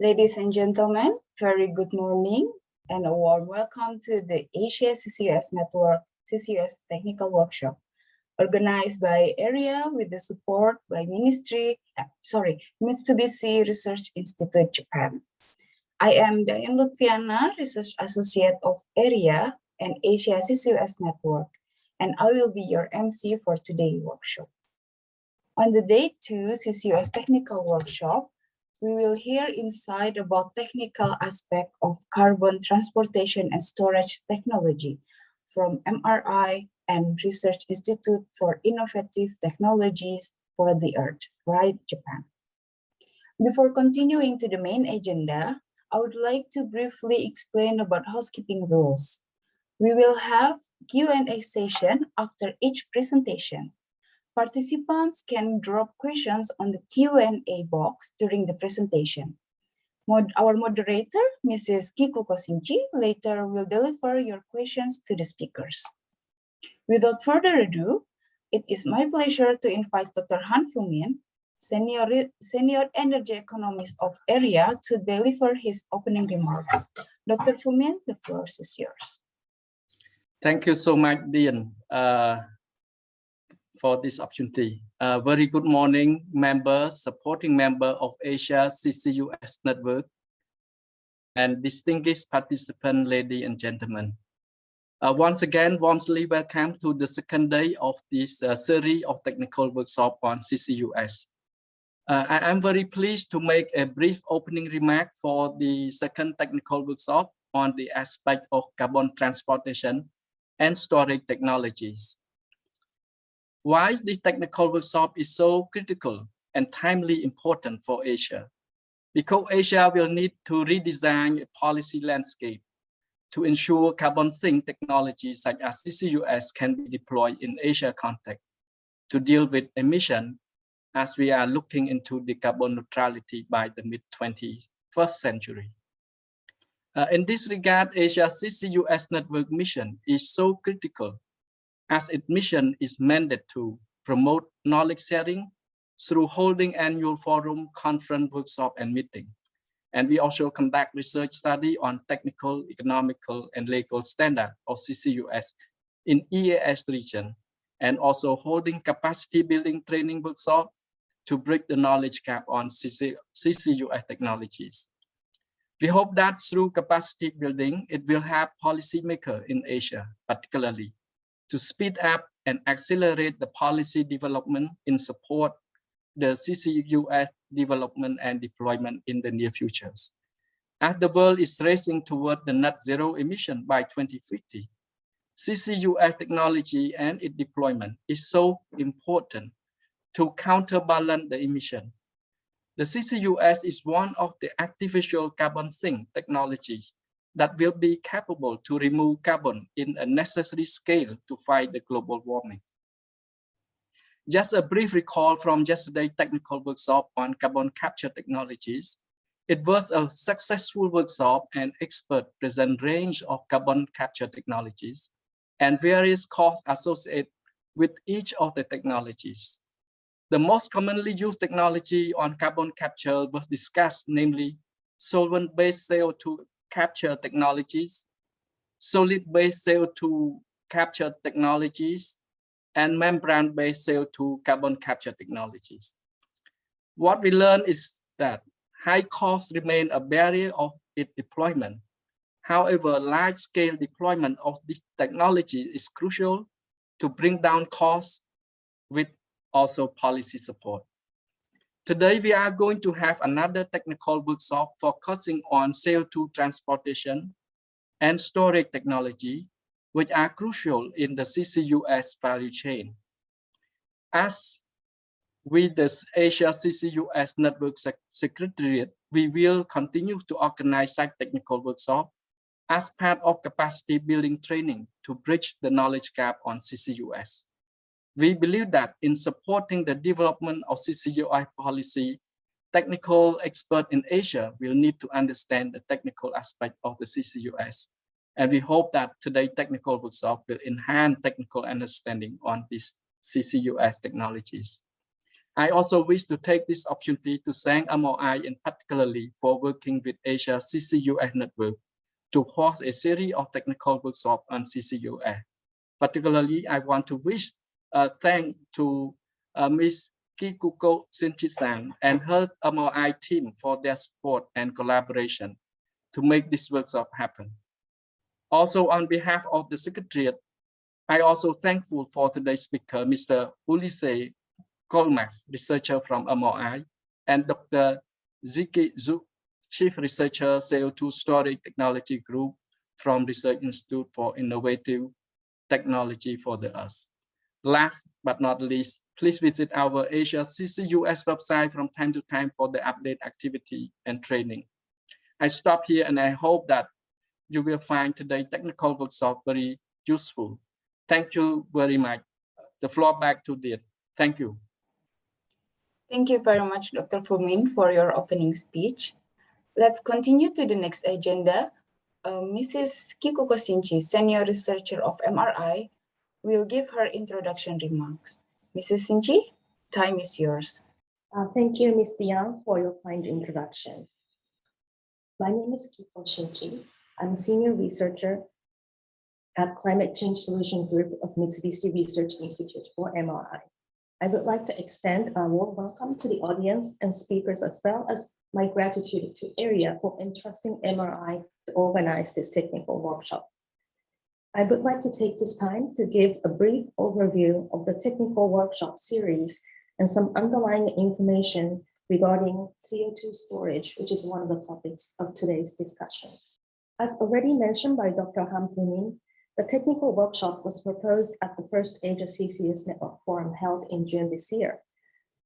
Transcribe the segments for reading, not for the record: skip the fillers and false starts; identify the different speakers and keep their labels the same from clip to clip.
Speaker 1: Ladies and gentlemen, very good morning and a warm welcome to the Asia CCUS Network CCUS Technical Workshop, organized by ERIA with the support by Mitsubishi Research Institute, Japan. I am Diane Lutfiana, Research Associate of ERIA and Asia CCUS Network, and I will be your MC for today's workshop. On the day 2 CCUS Technical Workshop, we will hear insight about technical aspect of carbon transportation and storage technology from MRI and Research Institute for Innovative Technologies for the Earth, RITE, Japan. Before continuing to the main agenda, I would like to briefly explain about housekeeping rules. We will have Q&A session after each presentation. Participants can drop questions on the Q&A box during the presentation. Our moderator, Ms Kikuko Shinchi, later will deliver your questions to the speakers. Without further ado, it is my pleasure to invite Dr. Han Phoumin, Senior Energy Economist of ERIA, to deliver his opening remarks. Dr. Phoumin, the floor is yours.
Speaker 2: Thank you so much, Dian, for this opportunity. Very good morning, members, supporting member of Asia CCUS Network, and distinguished participants, ladies and gentlemen. Once again, warmly welcome to the second day of this series of technical workshop on CCUS. I am very pleased to make a brief opening remark for the second technical workshop on the aspect of carbon transportation and storage technologies. Why this technical workshop is so critical and timely important for Asia? Because Asia will need to redesign a policy landscape to ensure carbon sink technologies such as CCUS can be deployed in Asia context to deal with emission as we are looking into the carbon neutrality by the mid-21st century. In this regard, Asia's CCUS network mission is so critical as its mission is mandated to promote knowledge sharing through holding annual forum, conference, workshop, and meeting. And we also conduct research study on technical, economical, and legal standard of CCUS in EAS region, and also holding capacity building training workshop to break the knowledge gap on CCUS technologies. We hope that through capacity building, it will help policymakers in Asia, particularly, to speed up and accelerate the policy development in support the CCUS development and deployment in the near futures. As the world is racing toward the net zero emission by 2050, CCUS technology and its deployment is so important to counterbalance the emission. The CCUS is one of the artificial carbon sink technologies that will be capable to remove carbon in a necessary scale to fight the global warming. Just a brief recall from yesterday's technical workshop on carbon capture technologies. It was a successful workshop and experts present range of carbon capture technologies and various costs associated with each of the technologies. The most commonly used technology on carbon capture was discussed, namely solvent-based CO2 capture technologies, solid-based CO2 capture technologies, and membrane-based CO2 carbon capture technologies. What we learned is that high costs remain a barrier of its deployment. However, large-scale deployment of this technology is crucial to bring down costs with also policy support. Today, we are going to have another technical workshop focusing on CO2 transportation and storage technology, which are crucial in the CCUS value chain. As with the Asia CCUS Network Secretariat, we will continue to organize such technical workshop as part of capacity building training to bridge the knowledge gap on CCUS. We believe that in supporting the development of CCUS policy, technical experts in Asia will need to understand the technical aspect of the CCUS. And we hope that today's technical workshop will enhance technical understanding on these CCUS technologies. I also wish to take this opportunity to thank MRI in particularly for working with Asia CCUS Network to host a series of technical workshops on CCUS. Particularly, I want to wish thank to Ms Kikuko Shinchi and her MRI team for their support and collaboration to make this workshop happen. Also, on behalf of the Secretariat, I also thankful for today's speaker, Mr. Ulysses Coulmas, researcher from MRI, and Dr. Ziqiu Xue, Chief Researcher, CO2 Storage Technology Group from Research Institute for Innovative Technology for the Earth. Last but not least, please visit our Asia CCUS website from time to time for the update activity and training. I stop here and I hope that you will find today's technical workshop very useful. Thank you very much. The floor back to Diet. Thank you.
Speaker 1: Thank you very much, Dr. Phoumin, for your opening speech. Let's continue to the next agenda. Mrs. Kikuko Shinchi, Senior Researcher of MRI, will give her introduction remarks. Mrs. Shinchi, time is yours.
Speaker 3: Thank you, Ms. Bian, for your kind introduction. My name is Kikuko Shinchi. I'm a Senior Researcher at Climate Change Solution Group of Mitsubishi Research Institute for MRI. I would like to extend a warm welcome to the audience and speakers, as well as my gratitude to ERIA for entrusting MRI to organize this technical workshop. I would like to take this time to give a brief overview of the technical workshop series and some underlying information regarding CO2 storage, which is one of the topics of today's discussion. As already mentioned by Dr. Han Phoumin, the technical workshop was proposed at the first Asia CCUS Network Forum held in June this year.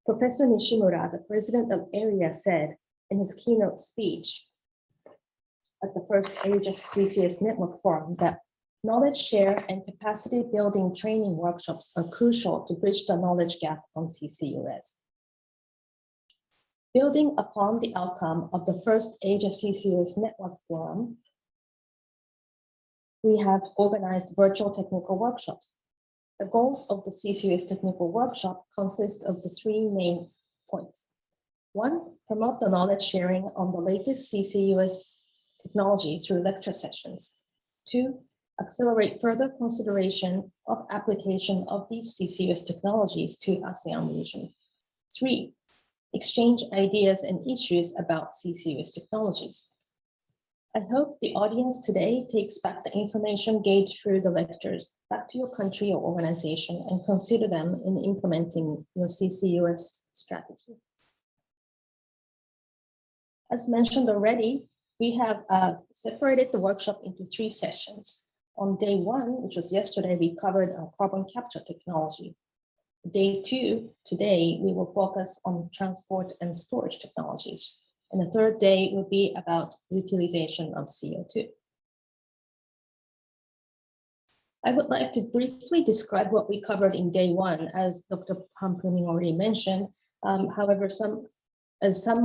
Speaker 3: Professor Nishimura, the president of ERIA, said in his keynote speech at the first Asia CCUS Network Forum that knowledge share and capacity building training workshops are crucial to bridge the knowledge gap on CCUS. Building upon the outcome of the first Asia CCUS Network Forum, we have organized virtual technical workshops. The goals of the CCUS Technical Workshop consist of the three main points. One, promote the knowledge sharing on the latest CCUS technology through lecture sessions. Two, accelerate further consideration of application of these CCUS technologies to ASEAN region. Three, exchange ideas and issues about CCUS technologies. I hope the audience today takes back the information gained through the lectures back to your country or organization and consider them in implementing your CCUS strategy. As mentioned already, we have separated the workshop into three sessions. On day one, which was yesterday, we covered carbon capture technology. Day two, today, we will focus on transport and storage technologies. And the third day will be about utilization of CO2. I would like to briefly describe what we covered in day one, as Dr. Han Phoumin already mentioned. However, some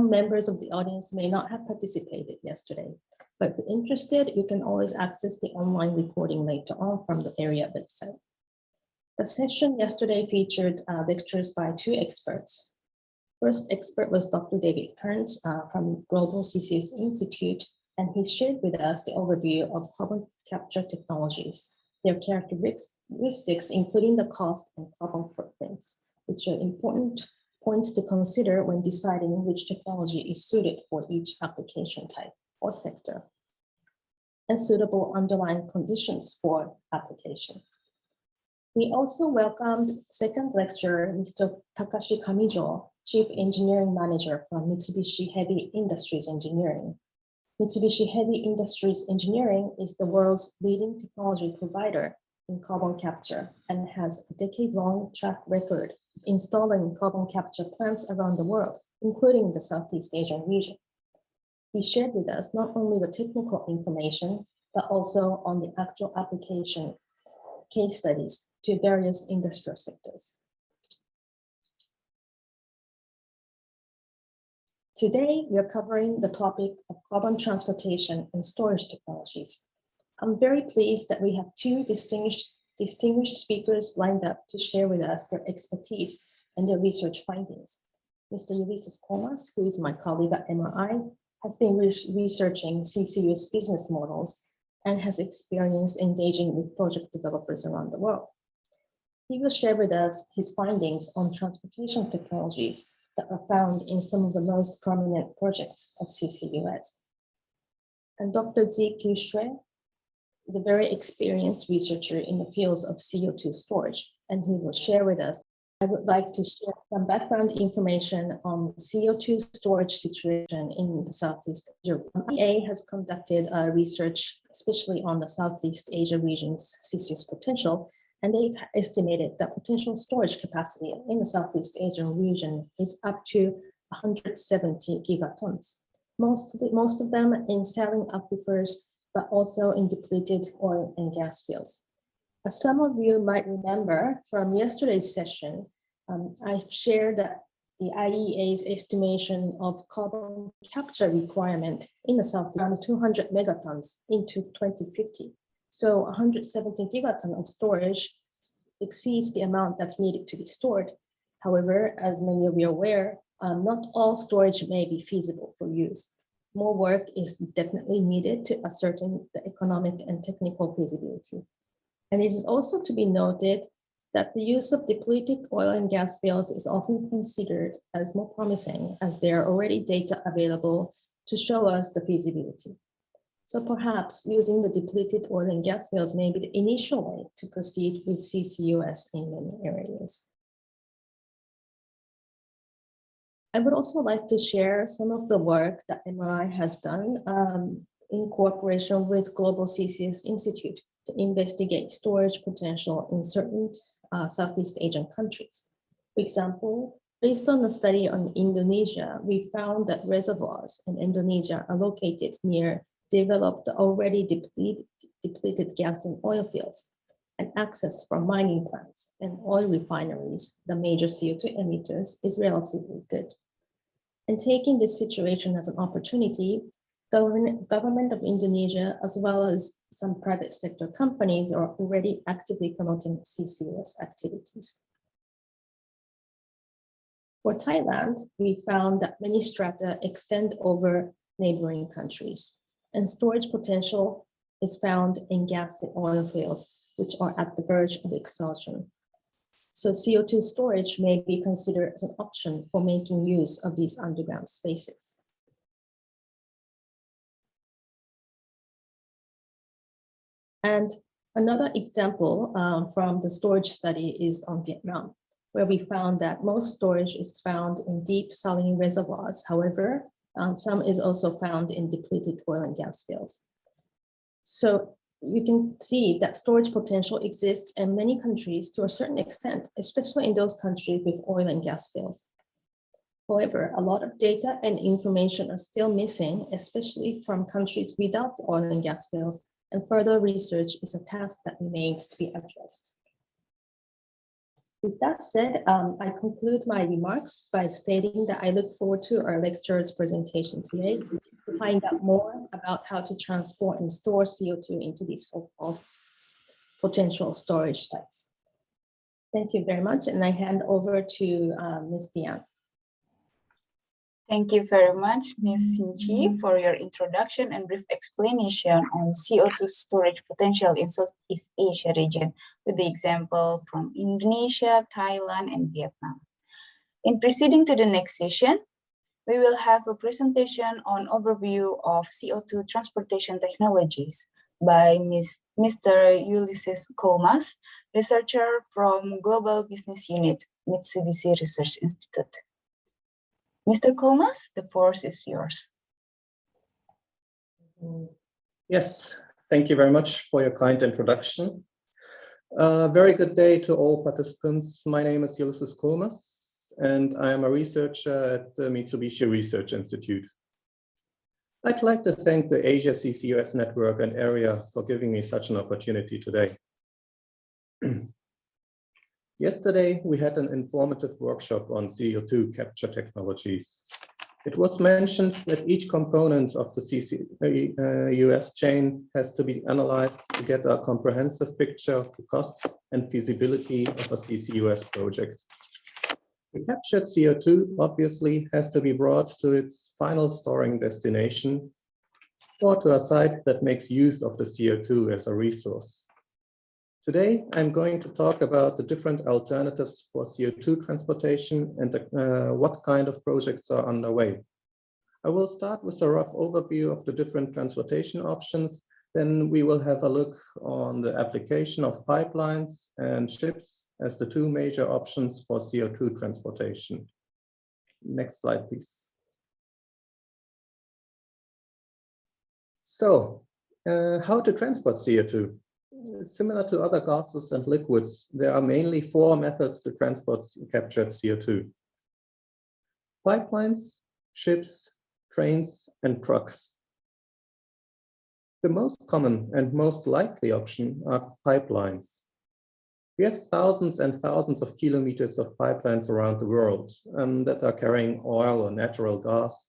Speaker 3: members of the audience may not have participated yesterday. But if you're interested, you can always access the online recording later on from the ERIA website. The session yesterday featured lectures by two experts. First expert was Dr. David Kearns from Global CCS Institute, and he shared with us the overview of carbon capture technologies, their characteristics, including the cost and carbon footprints, which are important points to consider when deciding which technology is suited for each application type or sector, and suitable underlying conditions for application. We also welcomed second lecturer, Mr. Takashi Kamijo, Chief Engineering Manager from Mitsubishi Heavy Industries Engineering. Mitsubishi Heavy Industries Engineering is the world's leading technology provider in carbon capture and has a decade-long track record of installing carbon capture plants around the world, including the Southeast Asian region. He shared with us not only the technical information, but also on the actual application case studies to various industrial sectors. Today, we are covering the topic of carbon transportation and storage technologies. I'm very pleased that we have two distinguished speakers lined up to share with us their expertise and their research findings. Mr. Ulysses Coulmas, who is my colleague at MRI, has been researching CCUS business models and has experience engaging with project developers around the world. He will share with us his findings on transportation technologies that are found in some of the most prominent projects of CCUS. And Dr. Ziqiu Xue is a very experienced researcher in the fields of CO2 storage, and he will share with us. I would like to share some background information on the CO2 storage situation in the Southeast Asia. ERIA has conducted research, especially on the Southeast Asia region's CCUS potential, and they estimated that potential storage capacity in the Southeast Asian region is up to 170 gigatons. Most of them in saline aquifers, but also in depleted oil and gas fields. As some of you might remember from yesterday's session, I've shared that the IEA's estimation of carbon capture requirement in the South around 200 megatons into 2050. So 170 gigaton of storage exceeds the amount that's needed to be stored. However, as many of you are aware, not all storage may be feasible for use. More work is definitely needed to ascertain the economic and technical feasibility. And it is also to be noted that the use of depleted oil and gas fields is often considered as more promising, as there are already data available to show us the feasibility. So perhaps using the depleted oil and gas fields may be the initial way to proceed with CCUS in many areas. I would also like to share some of the work that MRI has done in cooperation with Global CCS Institute to investigate storage potential in certain Southeast Asian countries. For example, based on a study on Indonesia, we found that reservoirs in Indonesia are located near developed already depleted gas and oil fields, and access from mining plants and oil refineries, the major CO2 emitters, is relatively good. And taking this situation as an opportunity, government of Indonesia, as well as some private sector companies, are already actively promoting CCUS activities. For Thailand, we found that many strata extend over neighboring countries, and storage potential is found in gas and oil fields, which are at the verge of exhaustion. So CO2 storage may be considered as an option for making use of these underground spaces. And another example from the storage study is on Vietnam, where we found that most storage is found in deep saline reservoirs. However, some is also found in depleted oil and gas fields. So you can see that storage potential exists in many countries to a certain extent, especially in those countries with oil and gas fields. However, a lot of data and information are still missing, especially from countries without oil and gas fields, and further research is a task that remains to be addressed. With that said, I conclude my remarks by stating that I look forward to our lecturer's presentation today to find out more about how to transport and store CO2 into these so-called potential storage sites. Thank you very much, and I hand over to Ms. Dian.
Speaker 1: Thank you very much, Ms. Shinchi, for your introduction and brief explanation on CO2 storage potential in Southeast Asia region with the example from Indonesia, Thailand, and Vietnam. In proceeding to the next session, we will have a presentation on overview of CO2 transportation technologies by Mr. Ulysses Coulmas, researcher from Global Business Unit, Mitsubishi Research Institute. Mr. Coulmas, the floor is yours.
Speaker 4: Yes, thank you very much for your kind introduction. Very good day to all participants. My name is Ulysses Coulmas, and I am a researcher at the Mitsubishi Research Institute. I'd like to thank the Asia CCUS Network and ERIA for giving me such an opportunity today. Yesterday, we had an informative workshop on CO2 capture technologies. It was mentioned that each component of the CCUS chain has to be analyzed to get a comprehensive picture of the costs and feasibility of a CCUS project. The captured CO2 obviously has to be brought to its final storing destination or to a site that makes use of the CO2 as a resource. Today, I'm going to talk about the different alternatives for CO2 transportation and what kind of projects are underway. I will start with a rough overview of the different transportation options. Then we will have a look on the application of pipelines and ships as the two major options for CO2 transportation. Next slide, please. So, how to transport CO2? Similar to other gases and liquids, there are mainly four methods to transport captured CO2. Pipelines, ships, trains, and trucks. The most common and most likely option are pipelines. We have thousands and thousands of kilometers of pipelines around the world that are carrying oil or natural gas.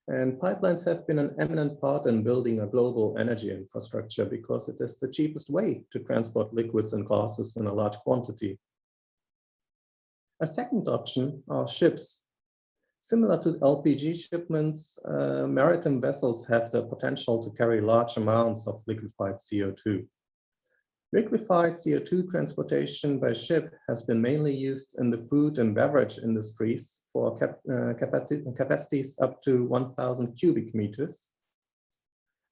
Speaker 4: And pipelines have been an eminent part in building a global energy infrastructure because it is the cheapest way to transport liquids and gases in a large quantity. A second option are ships. Similar to LPG shipments, maritime vessels have the potential to carry large amounts of liquefied CO2. Liquefied CO2 transportation by ship has been mainly used in the food and beverage industries for capacities up to 1,000 cubic meters.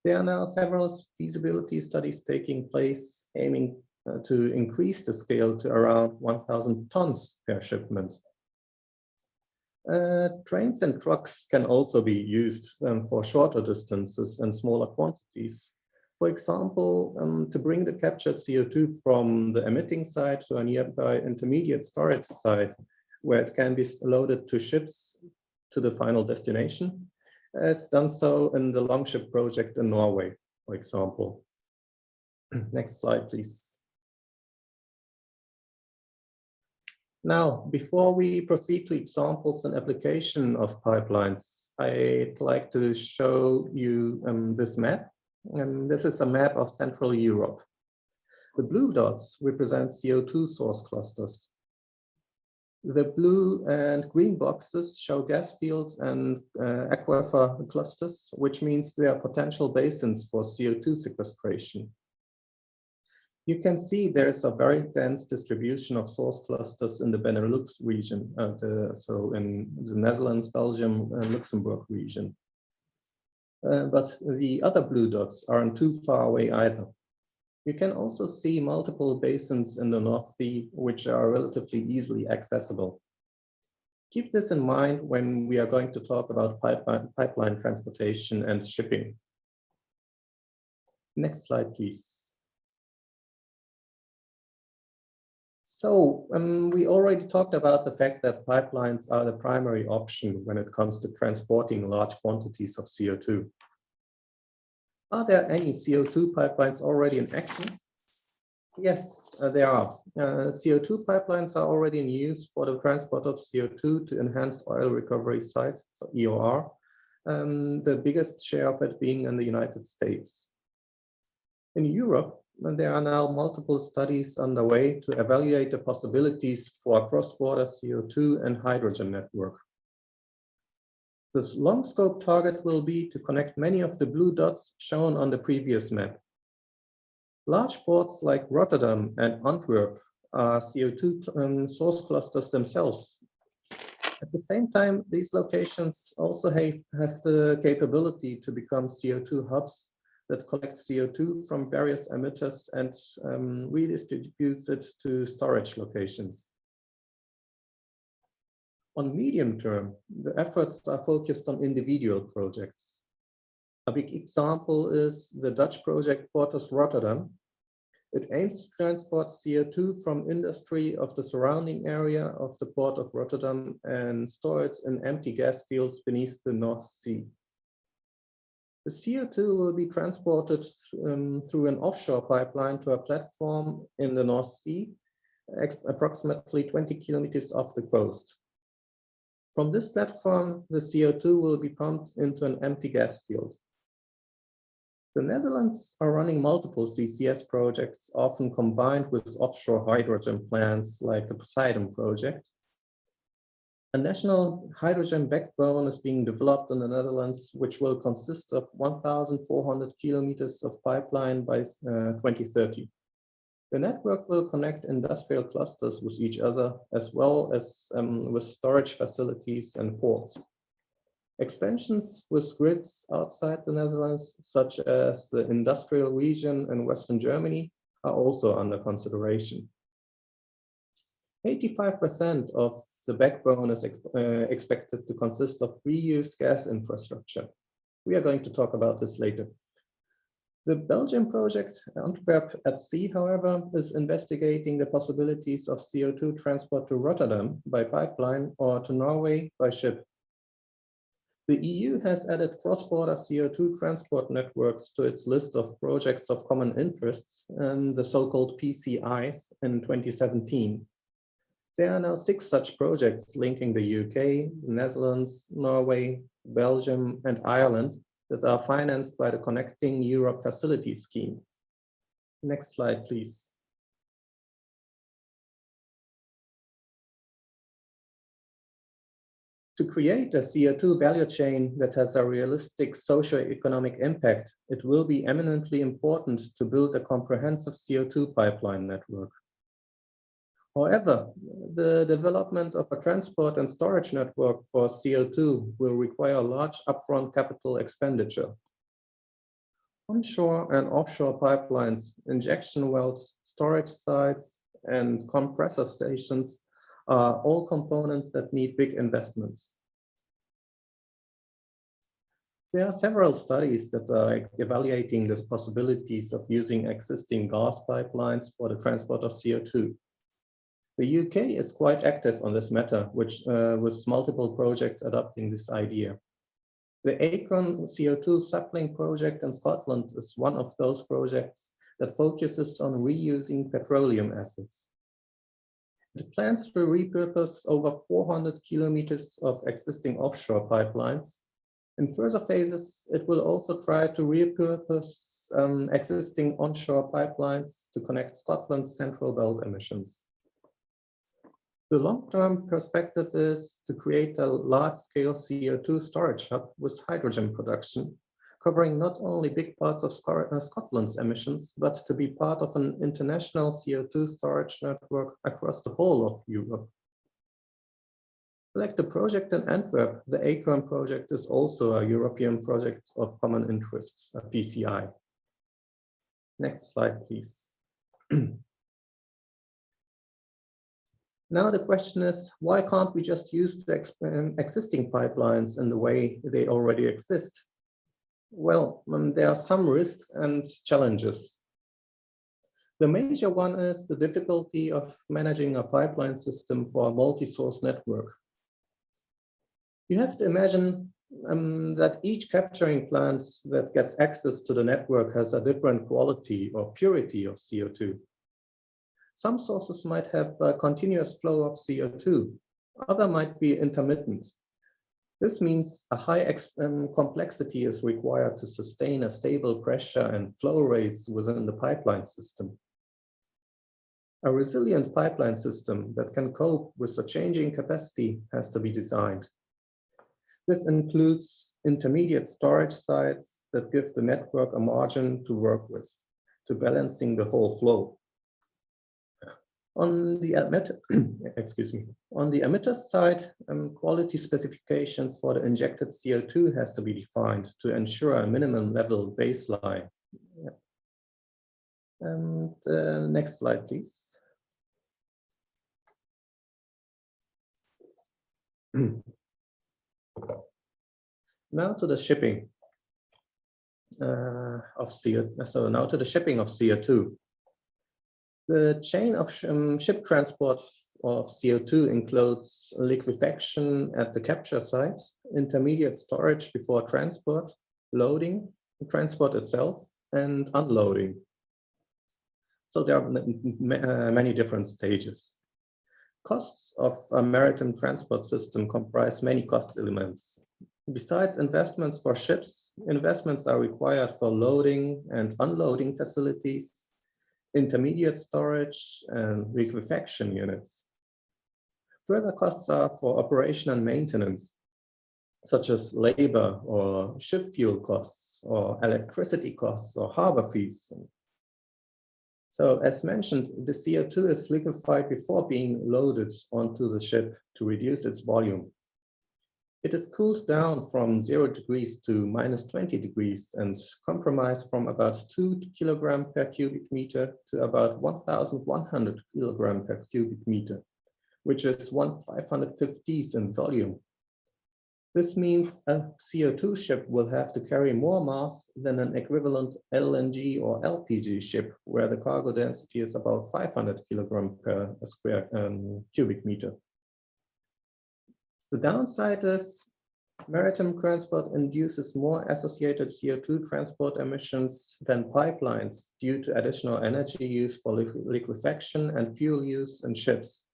Speaker 4: There are now several feasibility studies taking place aiming to increase the scale to around 1,000 tons per shipment. Trains and trucks can also be used for shorter distances and smaller quantities. For example, to bring the captured CO2 from the emitting site to a nearby intermediate storage site, where it can be loaded to ships to the final destination, as done so in the Longship project in Norway, for example. Next slide, please. Now, before we proceed to examples and application of pipelines, I'd like to show you this map. This is a map of Central Europe. The blue dots represent CO2 source clusters. The blue and green boxes show gas fields and aquifer clusters, which means they are potential basins for CO2 sequestration. You can see there's a very dense distribution of source clusters in the Benelux region, so in the Netherlands, Belgium, and Luxembourg region. But the other blue dots aren't too far away either. You can also see multiple basins in the North Sea, which are relatively easily accessible. Keep this in mind when we are going to talk about pipeline transportation and shipping. Next slide, please. So we already talked about the fact that pipelines are the primary option when it comes to transporting large quantities of CO2. Are there any CO2 pipelines already in action? Yes, there are. CO2 pipelines are already in use for the transport of CO2 to enhanced oil recovery sites, so EOR, the biggest share of it being in the United States. In Europe, there are now multiple studies underway to evaluate the possibilities for a cross-border CO2 and hydrogen network. This long scope target will be to connect many of the blue dots shown on the previous map. Large ports like Rotterdam and Antwerp are CO2 source clusters themselves. At the same time, these locations also have the capability to become CO2 hubs that collect CO2 from various emitters and redistributes it to storage locations. On medium term, the efforts are focused on individual projects. A big example is the Dutch project Portus Rotterdam. It aims to transport CO2 from industry of the surrounding area of the port of Rotterdam and store it in empty gas fields beneath the North Sea. The CO2 will be transported through an offshore pipeline to a platform in the North Sea, approximately 20 kilometers off the coast. From this platform, the CO2 will be pumped into an empty gas field. The Netherlands are running multiple CCS projects, often combined with offshore hydrogen plants like the Poseidon project. A national hydrogen backbone is being developed in the Netherlands, which will consist of 1,400 kilometers of pipeline by 2030. The network will connect industrial clusters with each other, as well as with storage facilities and ports. Expansions with grids outside the Netherlands, such as the industrial region in Western Germany, are also under consideration. 85% of the backbone is expected to consist of reused gas infrastructure. We are going to talk about this later. The Belgian project, Antwerp at Sea, however, is investigating the possibilities of CO2 transport to Rotterdam by pipeline or to Norway by ship. The EU has added cross-border CO2 transport networks to its list of projects of common interests, the so-called PCIs, in 2017. There are now 6 such projects linking the UK, the Netherlands, Norway, Belgium, and Ireland that are financed by the Connecting Europe Facility Scheme. Next slide, please. To create a CO2 value chain that has a realistic socio-economic impact, it will be eminently important to build a comprehensive CO2 pipeline network. However, the development of a transport and storage network for CO2 will require large upfront capital expenditure. Onshore and offshore pipelines, injection wells, storage sites, and compressor stations are all components that need big investments. There are several studies that are evaluating the possibilities of using existing gas pipelines for the transport of CO2. The UK is quite active on this matter, with multiple projects adopting this idea. The ACON CO2 sapling project in Scotland is one of those projects that focuses on reusing petroleum assets. It plans to repurpose over 400 kilometers of existing offshore pipelines. In further phases, it will also try to repurpose existing onshore pipelines to connect Scotland's central belt emissions. The long-term perspective is to create a large-scale CO2 storage hub with hydrogen production, covering not only big parts of Scotland's emissions, but to be part of an international CO2 storage network across the whole of Europe. Like the project in Antwerp, the ACON project is also a European project of common interest, a PCI. Next slide, please. Now the question is, why can't we just use the existing pipelines in the way they already exist? Well, there are some risks and challenges. The major one is the difficulty of managing a pipeline system for a multi-source network. You have to imagine that each capturing plant that gets access to the network has a different quality or purity of CO2. Some sources might have a continuous flow of CO2, other might be intermittent. This means a high complexity is required to sustain a stable pressure and flow rates within the pipeline system. A resilient pipeline system that can cope with the changing capacity has to be designed. This includes intermediate storage sites that give the network a margin to work with, to balancing the whole flow. On the emitter side, quality specifications for the injected CO2 has to be defined to ensure a minimum level baseline. And next slide, please. Now to the shipping of CO2. So now to the shipping of CO2. The chain of ship transport of CO2 includes liquefaction at the capture site, intermediate storage before transport, loading, transport itself, and unloading. So there are many different stages. Costs of a maritime transport system comprise many cost elements. Besides investments for ships, investments are required for loading and unloading facilities, intermediate storage, and liquefaction units. Further costs are for operation and maintenance, such as labor or ship fuel costs or electricity costs or harbor fees. So as mentioned, the CO2 is liquefied before being loaded onto the ship to reduce its volume. It is cooled down from 0 degrees to -20 degrees and compromised from about 2 kilograms per cubic meter to about 1,100 kilograms per cubic meter, which is 1/550th in volume. This means a CO2 ship will have to carry more mass than an equivalent LNG or LPG ship, where the cargo density is about 500 kilograms per square cubic meter. The downside is maritime transport induces more associated CO2 transport emissions than pipelines due to additional energy use for liquefaction and fuel use in ships.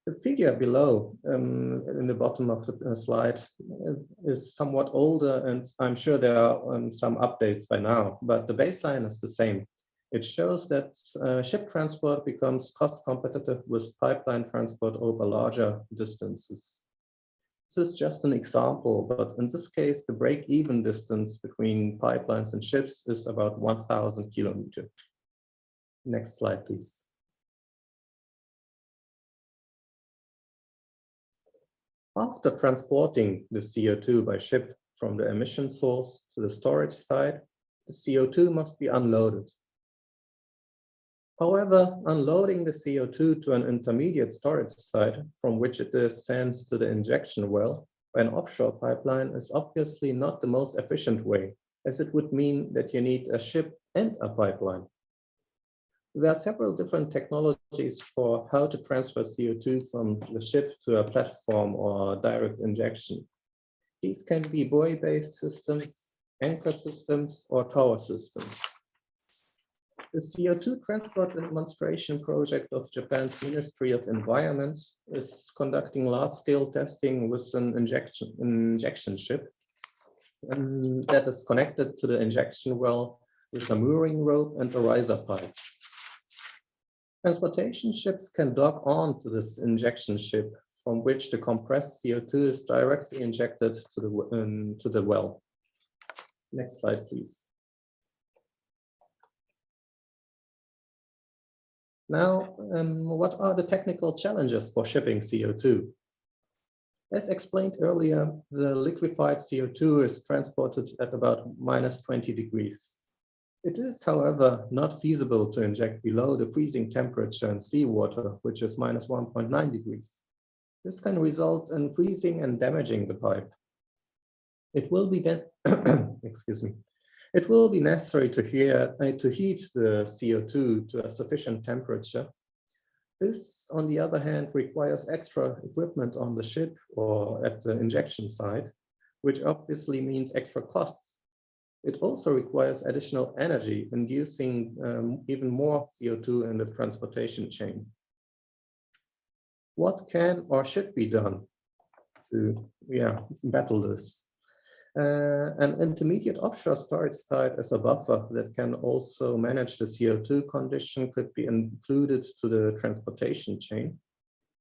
Speaker 4: The figure below in the bottom of the slide is somewhat older, and I'm sure there are some updates by now, but the baseline is the same. It shows that ship transport becomes cost competitive with pipeline transport over larger distances. This is just an example, but in this case, the break-even distance between pipelines and ships is about 1,000 kilometers. Next slide, please. After transporting the CO2 by ship from the emission source to the storage site, the CO2 must be unloaded. However, unloading the CO2 to an intermediate storage site from which it is sent to the injection well by an offshore pipeline is obviously not the most efficient way, as it would mean that you need a ship and a pipeline. There are several different technologies for how to transfer CO2 from the ship to a platform or direct injection. These can be buoy-based systems, anchor systems, or tower systems. The CO2 transport demonstration project of Japan's Ministry of Environment is conducting large-scale testing with an injection ship that is connected to the injection well with a mooring rope and a riser pipe. Transportation ships can dock on to this injection ship, from which the compressed CO2 is directly injected to the well. Next slide, please. Now, what are the technical challenges for shipping CO2? As explained earlier, the liquefied CO2 is transported at about -20 degrees. It is, however, not feasible to inject below the freezing temperature in seawater, which is -1.9 degrees. This can result in freezing and damaging the pipe. It will be excuse me. It will be necessary to heat the CO2 to a sufficient temperature. This, on the other hand, requires extra equipment on the ship or at the injection site, which obviously means extra costs. It also requires additional energy, inducing even more CO2 in the transportation chain. What can or should be done to battle this? An intermediate offshore storage site as a buffer that can also manage the CO2 condition could be included to the transportation chain.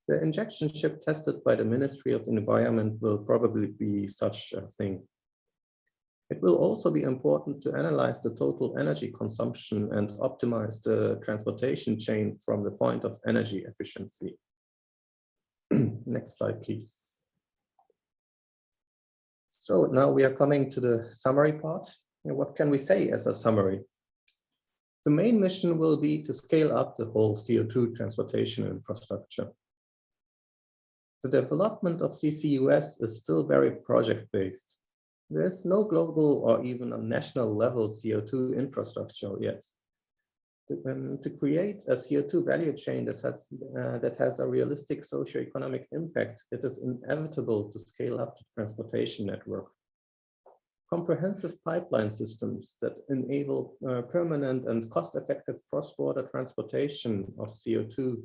Speaker 4: The injection ship tested by the Ministry of Environment will probably be such a thing. It will also be important to analyze the total energy consumption and optimize the transportation chain from the point of energy efficiency. Next slide, please. So now we are coming to the summary part. And what can we say as a summary? The main mission will be to scale up the whole CO2 transportation infrastructure. The development of CCUS is still very project-based. There is no global or even a national level CO2 infrastructure yet. To create a CO2 value chain that has a realistic socio-economic impact, it is inevitable to scale up the transportation network. Comprehensive pipeline systems that enable permanent and cost-effective cross-border transportation of CO2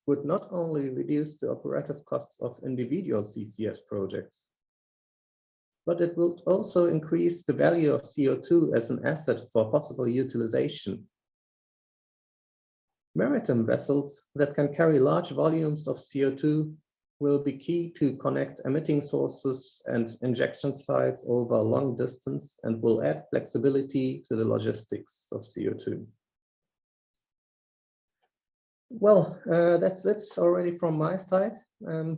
Speaker 4: would not only reduce the operative costs of individual CCS projects, but it will also increase the value of CO2 as an asset for possible utilization. Maritime vessels that can carry large volumes of CO2 will be key to connect emitting sources and injection sites over a long distance and will add flexibility to the logistics of CO2. Well, that's it already from my side.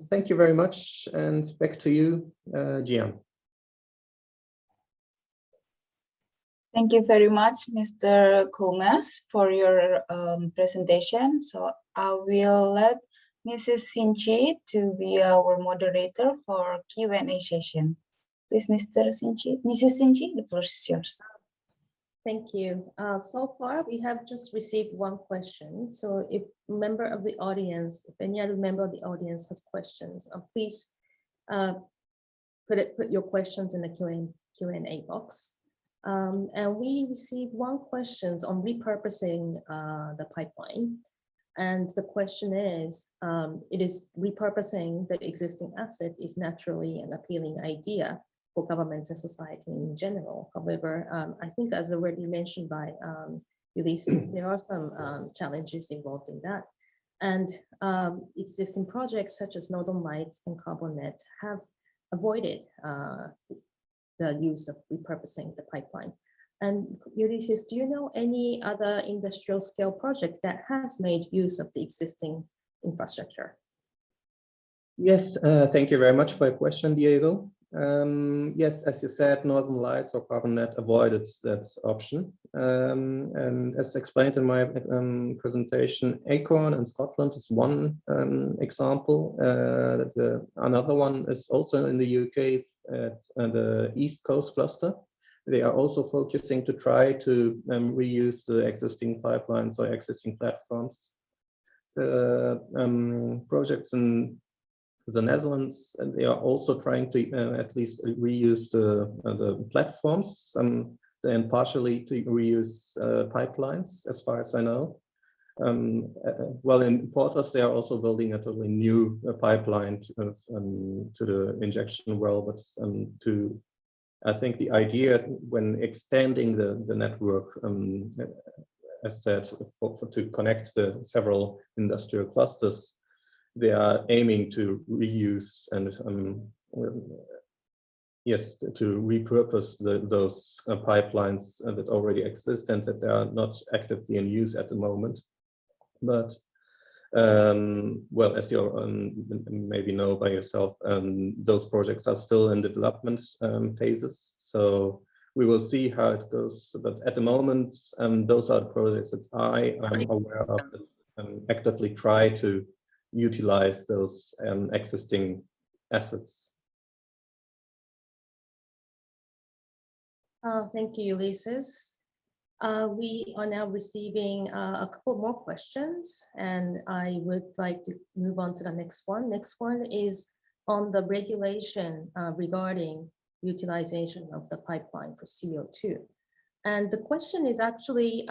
Speaker 4: Thank you very much, and back to you, Jian.
Speaker 1: Thank you very much, Mr. Coulmas, for your presentation. So I will let Mrs. Shinchi to be our moderator for Q&A session. Please, Mrs. Shinchi, the floor is yours.
Speaker 3: Thank you. So far, we have just received one question. So if any other member of the audience has questions, please put your questions in the Q&A box. And we received one question on repurposing the pipeline. And the question is, it is repurposing the existing asset is naturally an appealing idea for government and society in general. However, I think as already mentioned by Ulysses, there are some challenges involved in that. And existing projects such as Northern Lights and CarbonNet have avoided the use of repurposing the pipeline. And Ulysses, do you know any other industrial scale project that has made use of the existing infrastructure?
Speaker 4: Yes, thank you very much for your question, Diego. Yes, as you said, Northern Lights or CarbonNet avoided that option. And as explained in my presentation, Acorn in Scotland is one example. Another one is also in the UK at the East Coast cluster. They are also focusing to try to reuse the existing pipelines or existing platforms. The projects in the Netherlands, and they are also trying to at least reuse the platforms and partially to reuse pipelines, as far as I know. Well, in Portos, they are also building a totally new pipeline to the injection well, but I think the idea when extending the network, as said, to connect the several industrial clusters, they are aiming to reuse and yes, to repurpose those pipelines that already exist and that they are not actively in use at the moment. But well, as you maybe know by yourself, those projects are still in development phases. So we will see how it goes. But at the moment, those are the projects that I am aware of that actively try to utilize those existing assets.
Speaker 3: Thank you, Ulysses. We are now receiving a couple more questions, and I would like to move on to the next one. Next one is on the regulation regarding utilization of the pipeline for CO2. And the question is actually,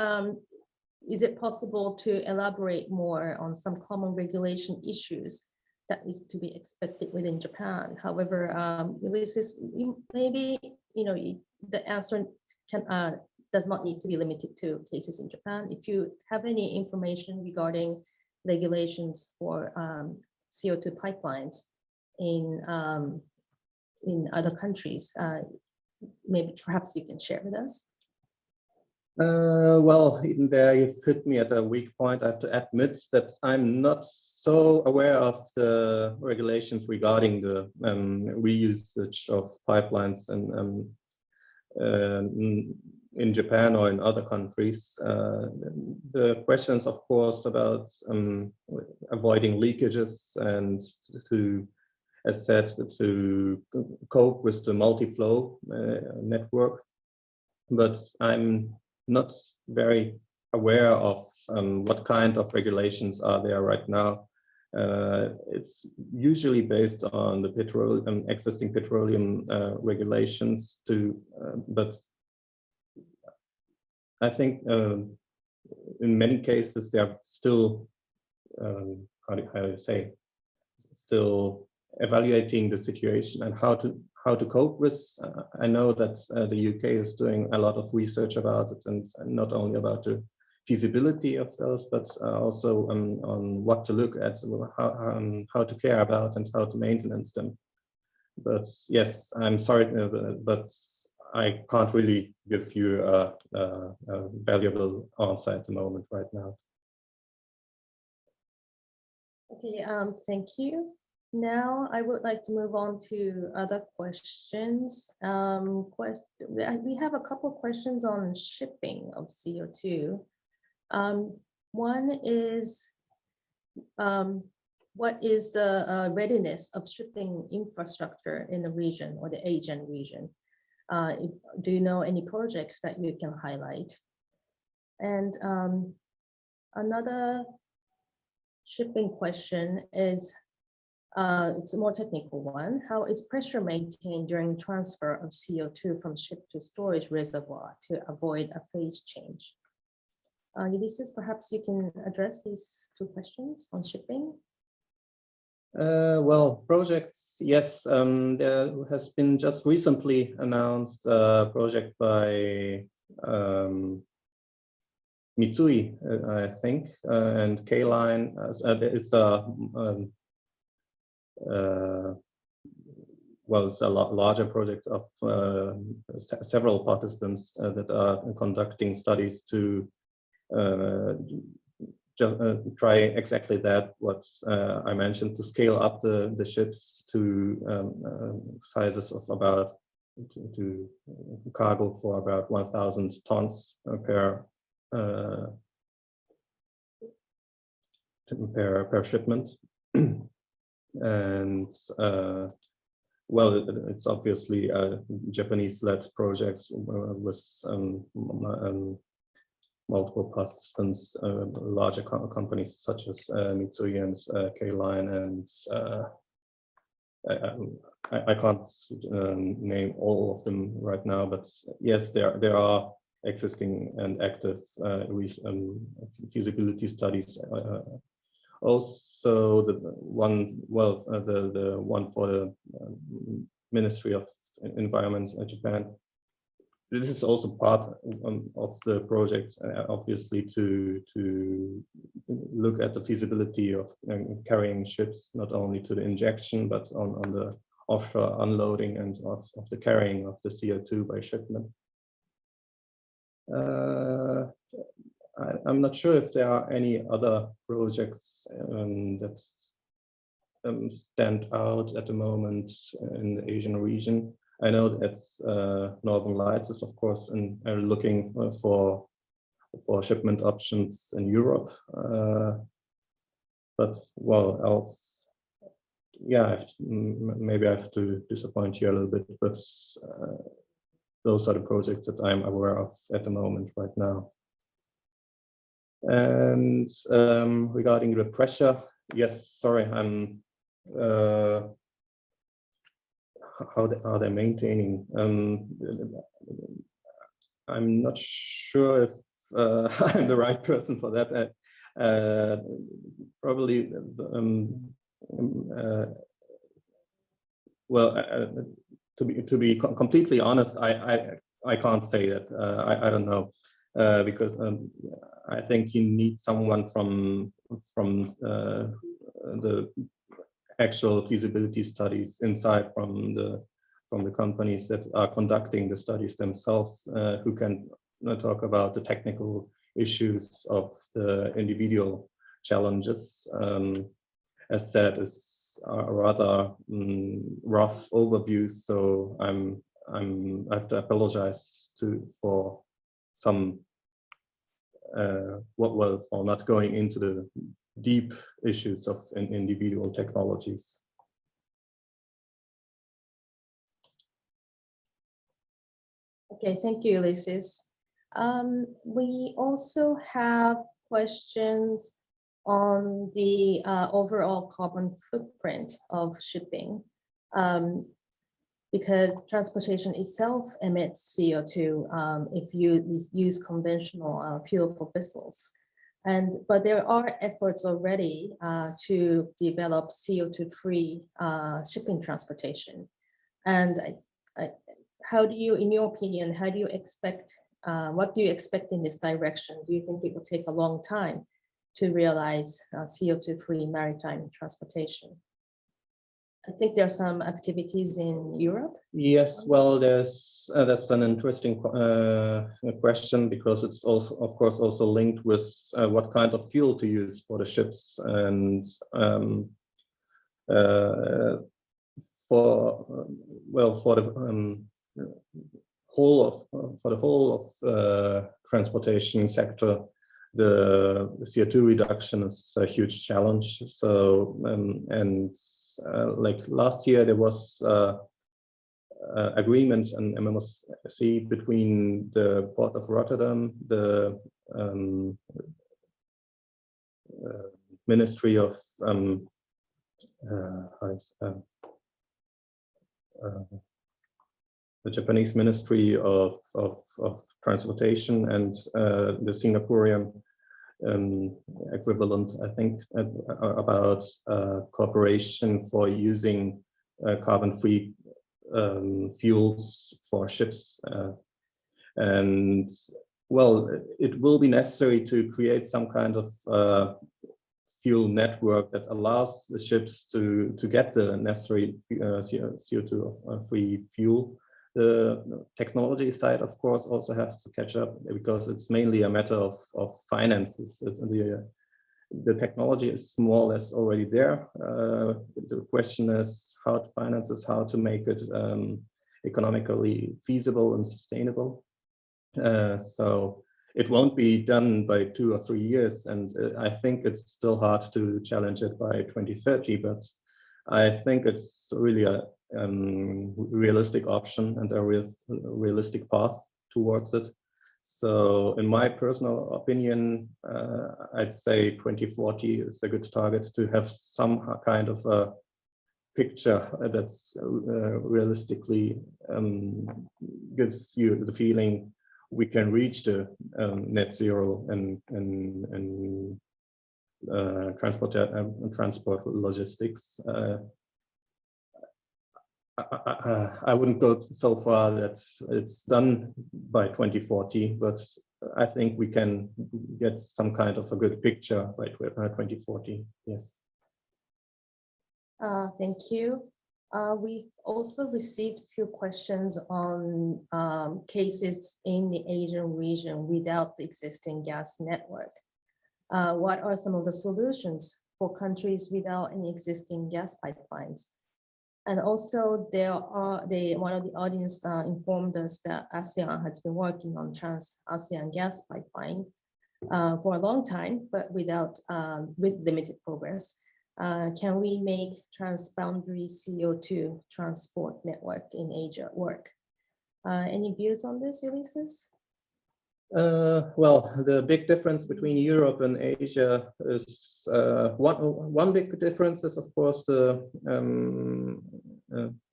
Speaker 3: is it possible to elaborate more on some common regulation issues that is to be expected within Japan? However, Ulysses, maybe the answer does not need to be limited to cases in Japan. If you have any information regarding regulations for CO2 pipelines in other countries, maybe perhaps you can share with us.
Speaker 4: Well, even there you've hit me at a weak point. I have to admit that I'm not so aware of the regulations regarding the reusage of pipelines and in Japan or in other countries. The questions, of course, about avoiding leakages and to, as said, to cope with the multi-flow network. But I'm not very aware of what kind of regulations are there right now. It's usually based on the existing petroleum regulations but I think in many cases they are still, how do you say, still evaluating the situation and how to cope with. I know that the UK is doing a lot of research about it, and not only about the feasibility of those, but also on what to look at, how to care about and how to maintenance them. But yes, I'm sorry, but I can't really give you a valuable answer at the moment right now.
Speaker 3: Okay, thank you. Now I would like to move on to other questions. We have a couple of questions on shipping of CO2. One is, what is the readiness of shipping infrastructure in the region or the ASEAN region? Do you know any projects that you can highlight? And another shipping question is, it's a more technical one. How is pressure maintained during transfer of CO2 from ship to storage reservoir to avoid a phase change? Ulysses, perhaps you can address these two questions on shipping.
Speaker 4: Well, projects, yes. There has been just recently announced a project by Mitsui, I think, and K-Line. It's a well, it's a larger project of several participants that are conducting studies to try exactly that, what I mentioned, to scale up the ships to sizes of about to cargo for about 1,000 tons per shipment. And well, it's obviously a Japanese-led project with multiple participants, larger companies such as Mitsui and K-Line, and I can't name all of them right now, but yes, there are existing and active feasibility studies. Also, the one for the Ministry of Environment in Japan. This is also part of the project, obviously, to look at the feasibility of carrying ships not only to the injection, but on the offshore unloading and of the carrying of the CO2 by shipment. I'm not sure if there are any other projects that stand out at the moment in the Asian region. I know that Northern Lights is, of course, looking for shipment options in Europe. But well, else, yeah, maybe I have to disappoint you a little bit, but those are the projects that I'm aware of at the moment right now. And regarding the pressure, yes, sorry, I'm how are they maintaining? I'm not sure if I'm the right person for that. Probably, well, to be completely honest, I can't say that. I don't know, because I think you need someone from the actual feasibility studies inside from the companies that are conducting the studies themselves, who can talk about the technical issues of the individual challenges. As said, it's a rather rough overview, so I have to apologize for some for not going into the deep issues of individual technologies.
Speaker 3: Okay, thank you, Ulysses. We also have questions on the overall carbon footprint of shipping, because transportation itself emits CO2 if you use conventional fuel for vessels. But there are efforts already to develop CO2-free shipping transportation. And how do you, in your opinion, how do you expect What do you expect in this direction? Do you think it will take a long time to realize CO2-free maritime transportation? I think there are some activities in Europe.
Speaker 4: Yes, well, there's that's an interesting question, because it's also, of course, also linked with what kind of fuel to use for the ships, and for the whole of transportation sector, the CO2 reduction is a huge challenge. So like last year, there was agreement and MMC between the Port of Rotterdam, the Ministry of the Japanese Ministry of Transportation, and the Singaporean equivalent, I think, about cooperation for using carbon-free fuels for ships. And well, it will be necessary to create some kind of fuel network that allows the ships to get the necessary CO2 free fuel. The technology side, of course, also has to catch up, because it's mainly a matter of finances. The technology is more or less already there. The question is how to finance it, how to make it economically feasible and sustainable. So it won't be done by 2 or 3 years, and I think it's still hard to challenge it by 2030, but I think it's really a realistic option and a realistic path towards it. So in my personal opinion, I'd say 2040 is a good target to have some kind of a picture that's realistically gives you the feeling we can reach the net zero and transport logistics. I wouldn't go so far that it's done by 2040, but I think we can get some kind of a good picture by 2040. Yes.
Speaker 3: Thank you. We've also received a few questions on cases in the Asian region without the existing gas network. What are some of the solutions for countries without any existing gas pipelines? And also, one of the audience informed us that ASEAN has been working on Trans-ASEAN gas pipeline for a long time, but with limited progress. Can we make transboundary CO2 transport network in Asia work? Any views on this, Ulysses?
Speaker 4: Well, the big difference between Europe and Asia is one big difference is, of course, the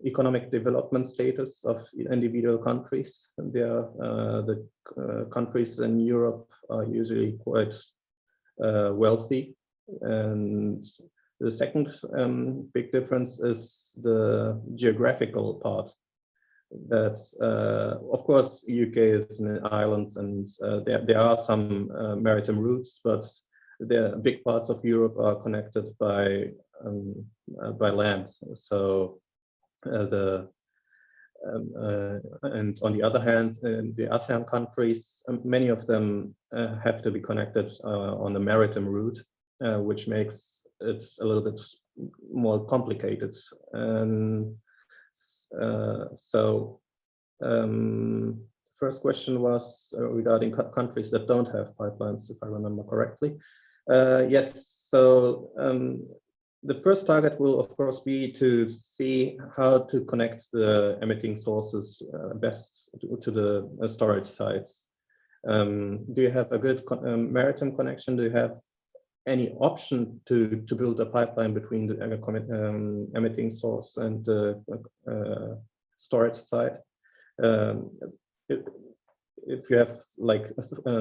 Speaker 4: economic development status of individual countries. The countries in Europe are usually quite wealthy, and the second big difference is the geographical part. That of course UK is an island, and there are some maritime routes, but the big parts of Europe are connected by land. So and on the other hand, in the ASEAN countries, many of them have to be connected on a maritime route, which makes it a little bit more complicated. And first question was regarding countries that don't have pipelines, if I remember correctly. Yes, so the first target will, of course, be to see how to connect the emitting sources best to the storage sites. Do you have a good maritime connection? Do you have any option to build a pipeline between the emitting source and the storage site? If you have like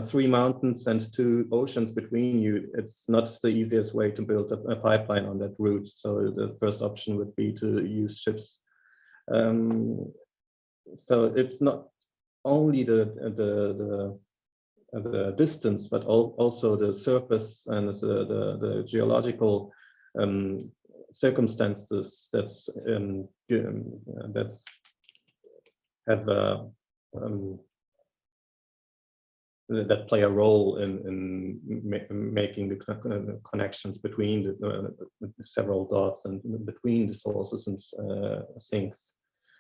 Speaker 4: 3 mountains and 2 oceans between you, it's not the easiest way to build a pipeline on that route. So the first option would be to use ships. So it's not only the distance, but also the surface and the geological circumstances that have that play a role in making the connections between the several dots and between the sources and sinks.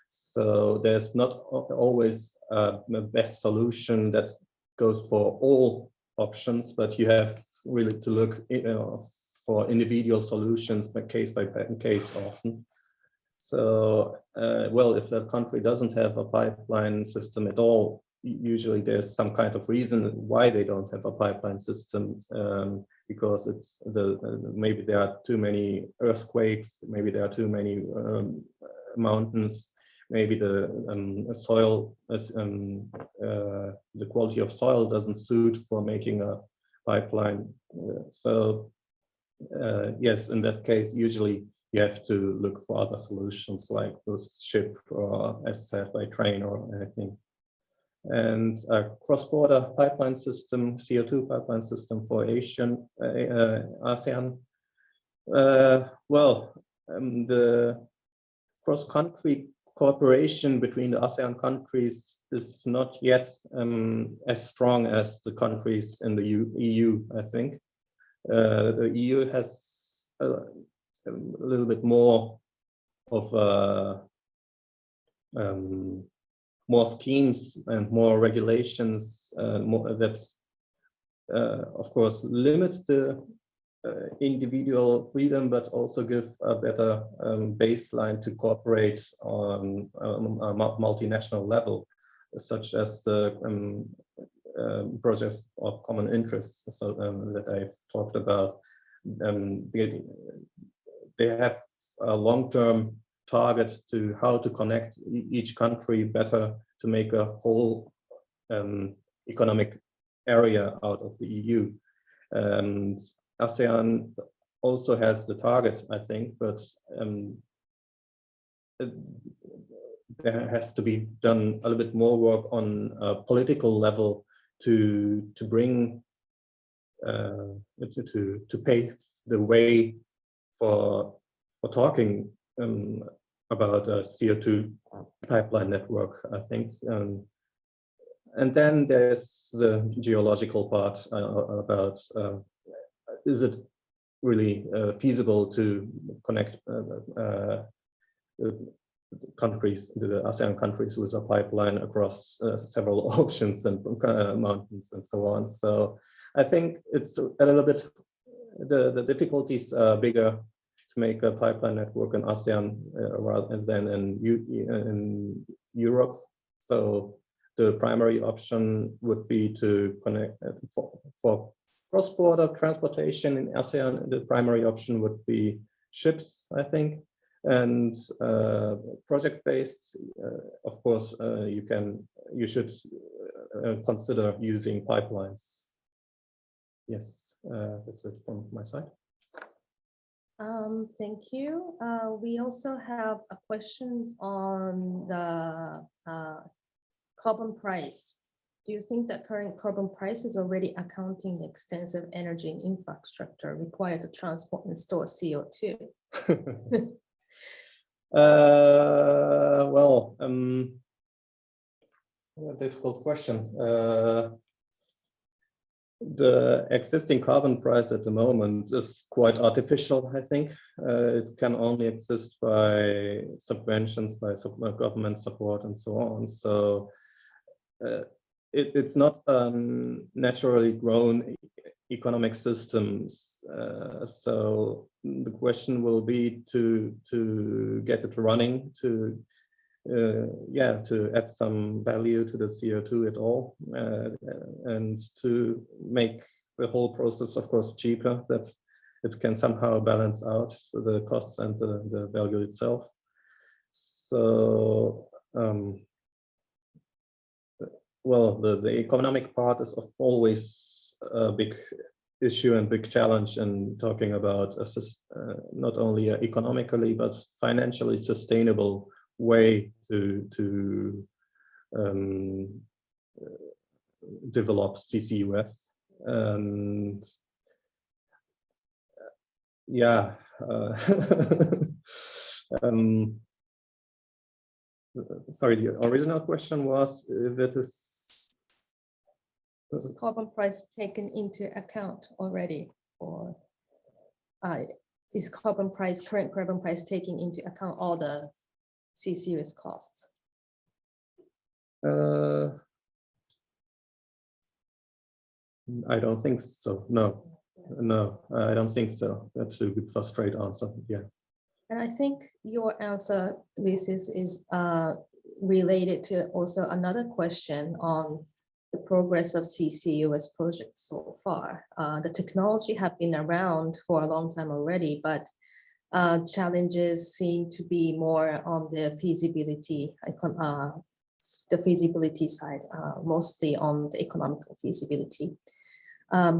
Speaker 4: So there's not always a best solution that goes for all options, but you have really to look for individual solutions by case often. So, well, if the country doesn't have a pipeline system at all, usually there's some kind of reason why they don't have a pipeline system, because it's maybe there are too many earthquakes, maybe there are too many mountains, maybe the soil, the quality of soil doesn't suit for making a pipeline. So yes, in that case, usually you have to look for other solutions like those ship or, as said, by train or anything. And a cross-border pipeline system, CO2 pipeline system for ASEAN. Well, the cross-country cooperation between the ASEAN countries is not yet as strong as the countries in the EU, I think. The EU has a little bit more of more schemes and more regulations that, of course, limit the individual freedom, but also give a better baseline to cooperate on a multinational level, such as the projects of common interests, so, that I've talked about. They have a long-term target to how to connect each country better to make a whole economic area out of the EU. And ASEAN also has the target, I think, but there has to be done a little bit more work on a political level to bring to pave the way for talking about a CO2 pipeline network, I think. And then there's the geological part about is it really feasible to connect countries, the ASEAN countries, with a pipeline across several oceans and mountains and so on. So I think it's a little bit, the difficulties are bigger to make a pipeline network in ASEAN rather than in Europe. So the primary option would be to connect for cross-border transportation in ASEAN. The primary option would be ships, I think, and project-based. Of course, you should consider using pipelines. Yes, that's it from my side.
Speaker 3: Thank you. We also have a questions on the carbon price. Do you think that current carbon price is already accounting the extensive energy and infrastructure required to transport and store CO2?
Speaker 4: Well, a difficult question. The existing carbon price at the moment is quite artificial, I think. It can only exist by subventions, by government support and so on. So it's not naturally grown economic systems. So the question will be to get it running, to add some value to the CO2 at all, and to make the whole process, of course, cheaper, that it can somehow balance out the costs and the value itself. So, well, the economic part is always a big issue and big challenge in talking about not only economically but financially sustainable way to develop CCUS. And yeah, sorry, the original question was if it is
Speaker 3: carbon price taken into account already, or is current carbon price taking into account all the CCUS costs?
Speaker 4: I don't think so. No, I don't think so. That's a good, straight answer. Yeah.
Speaker 3: And I think your answer, Ulysses, is related to also another question on the progress of CCUS projects so far. The technology have been around for a long time already, but challenges seem to be more on the feasibility side, mostly on the economical feasibility.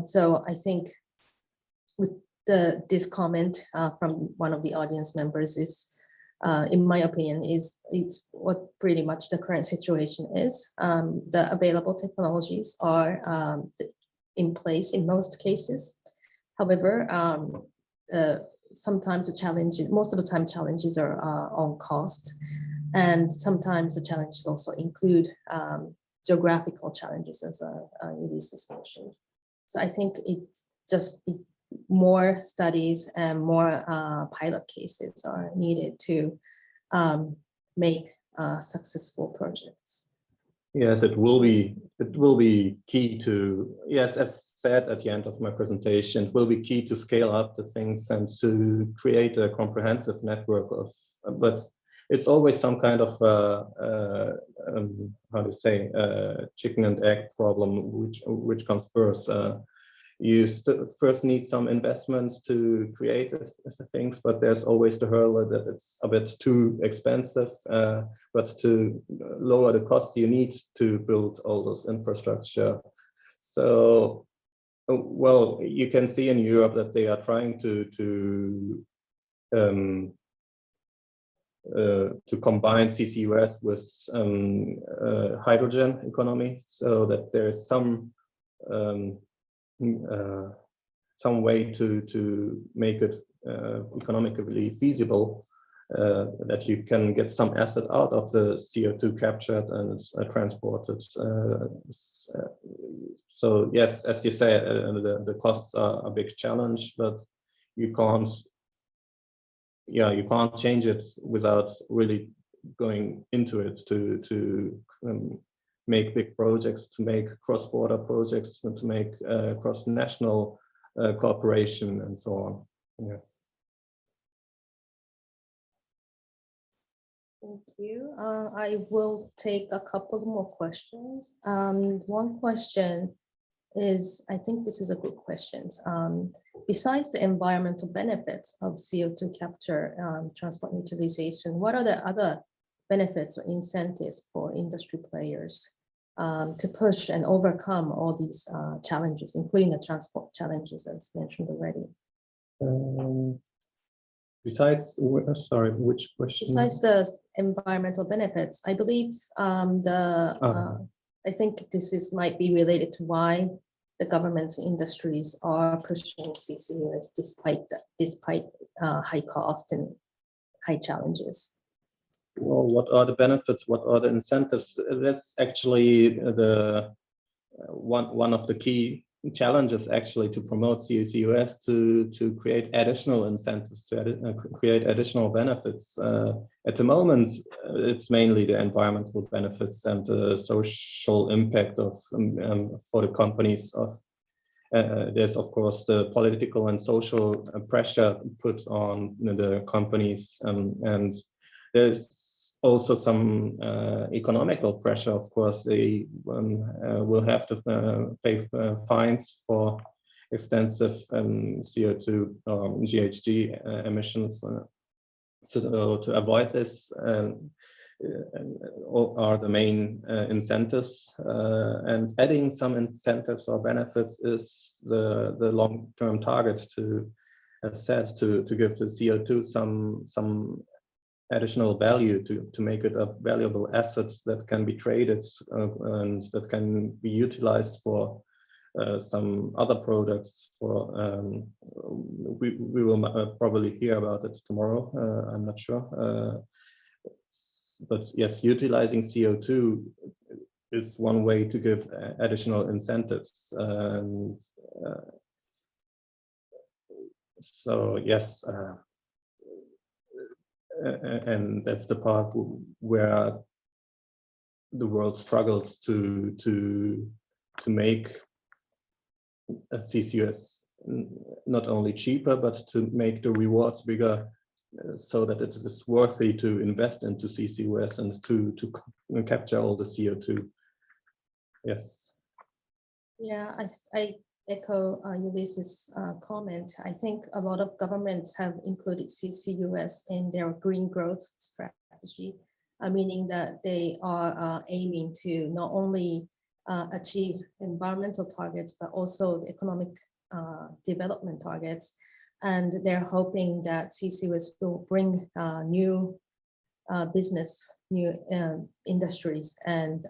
Speaker 3: So I think with this comment from one of the audience members is, in my opinion, it's what pretty much the current situation is. The available technologies are in place in most cases. However, sometimes most of the time challenges are on cost. And sometimes the challenges also include geographical challenges, as Ulysses mentioned. So I think it's just more studies and more pilot cases are needed to make successful projects.
Speaker 4: Yes, it will be key to, yes, as said at the end of my presentation, it will be key to scale up the things and to create a comprehensive network of, but it's always some kind of how to say, chicken and egg problem, which comes first. You first need some investments to create the things, but there's always the hurdle that it's a bit too expensive. But to lower the costs, you need to build all those infrastructure. So, well, you can see in Europe that they are trying to combine CCUS with hydrogen economy, so that there is some way to make it economically feasible, that you can get some asset out of the CO2 captured and transported. So yes, as you say, the costs are a big challenge, but you can't change it without really going into it to make big projects, to make cross-border projects, and to make cross-national cooperation and so on. Yes.
Speaker 3: Thank you. I will take a couple more questions. One question is, I think this is a good question. Besides the environmental benefits of CO2 capture, transport and utilization, what are the other benefits or incentives for industry players to push and overcome all these challenges, including the transport challenges, as mentioned already?
Speaker 4: Besides, sorry, which question?
Speaker 3: Besides the environmental benefits, I believe I think this might be related to why the governments and industries are pushing CCUS despite high cost and high challenges.
Speaker 4: Well, what are the benefits? What are the incentives? That's actually the one of the key challenges, actually, to promote CCUS, to create additional incentives, to create additional benefits. At the moment, it's mainly the environmental benefits and the social impact of for the companies. There's of course the political and social pressure put on the companies, and there's also some economical pressure. Of course, they will have to pay fines for extensive CO2 GHG emissions. So to avoid this are the main incentives, and adding some incentives or benefits is the long-term target to, as said, to give the CO2 some additional value to make it a valuable asset that can be traded and that can be utilized for some other products. For we will probably hear about it tomorrow. I'm not sure, but yes, utilizing CO2 is one way to give additional incentives. And so yes, and that's the part where the world struggles to make a CCUS not only cheaper, but to make the rewards bigger, so that it is worthy to invest into CCUS and to capture all the CO2. Yes.
Speaker 3: Yeah, I echo Ulysses' comment. I think a lot of governments have included CCUS in their green growth strategy, meaning that they are aiming to not only achieve environmental targets, but also the economic development targets. And they're hoping that CCUS will bring new business, new industries, and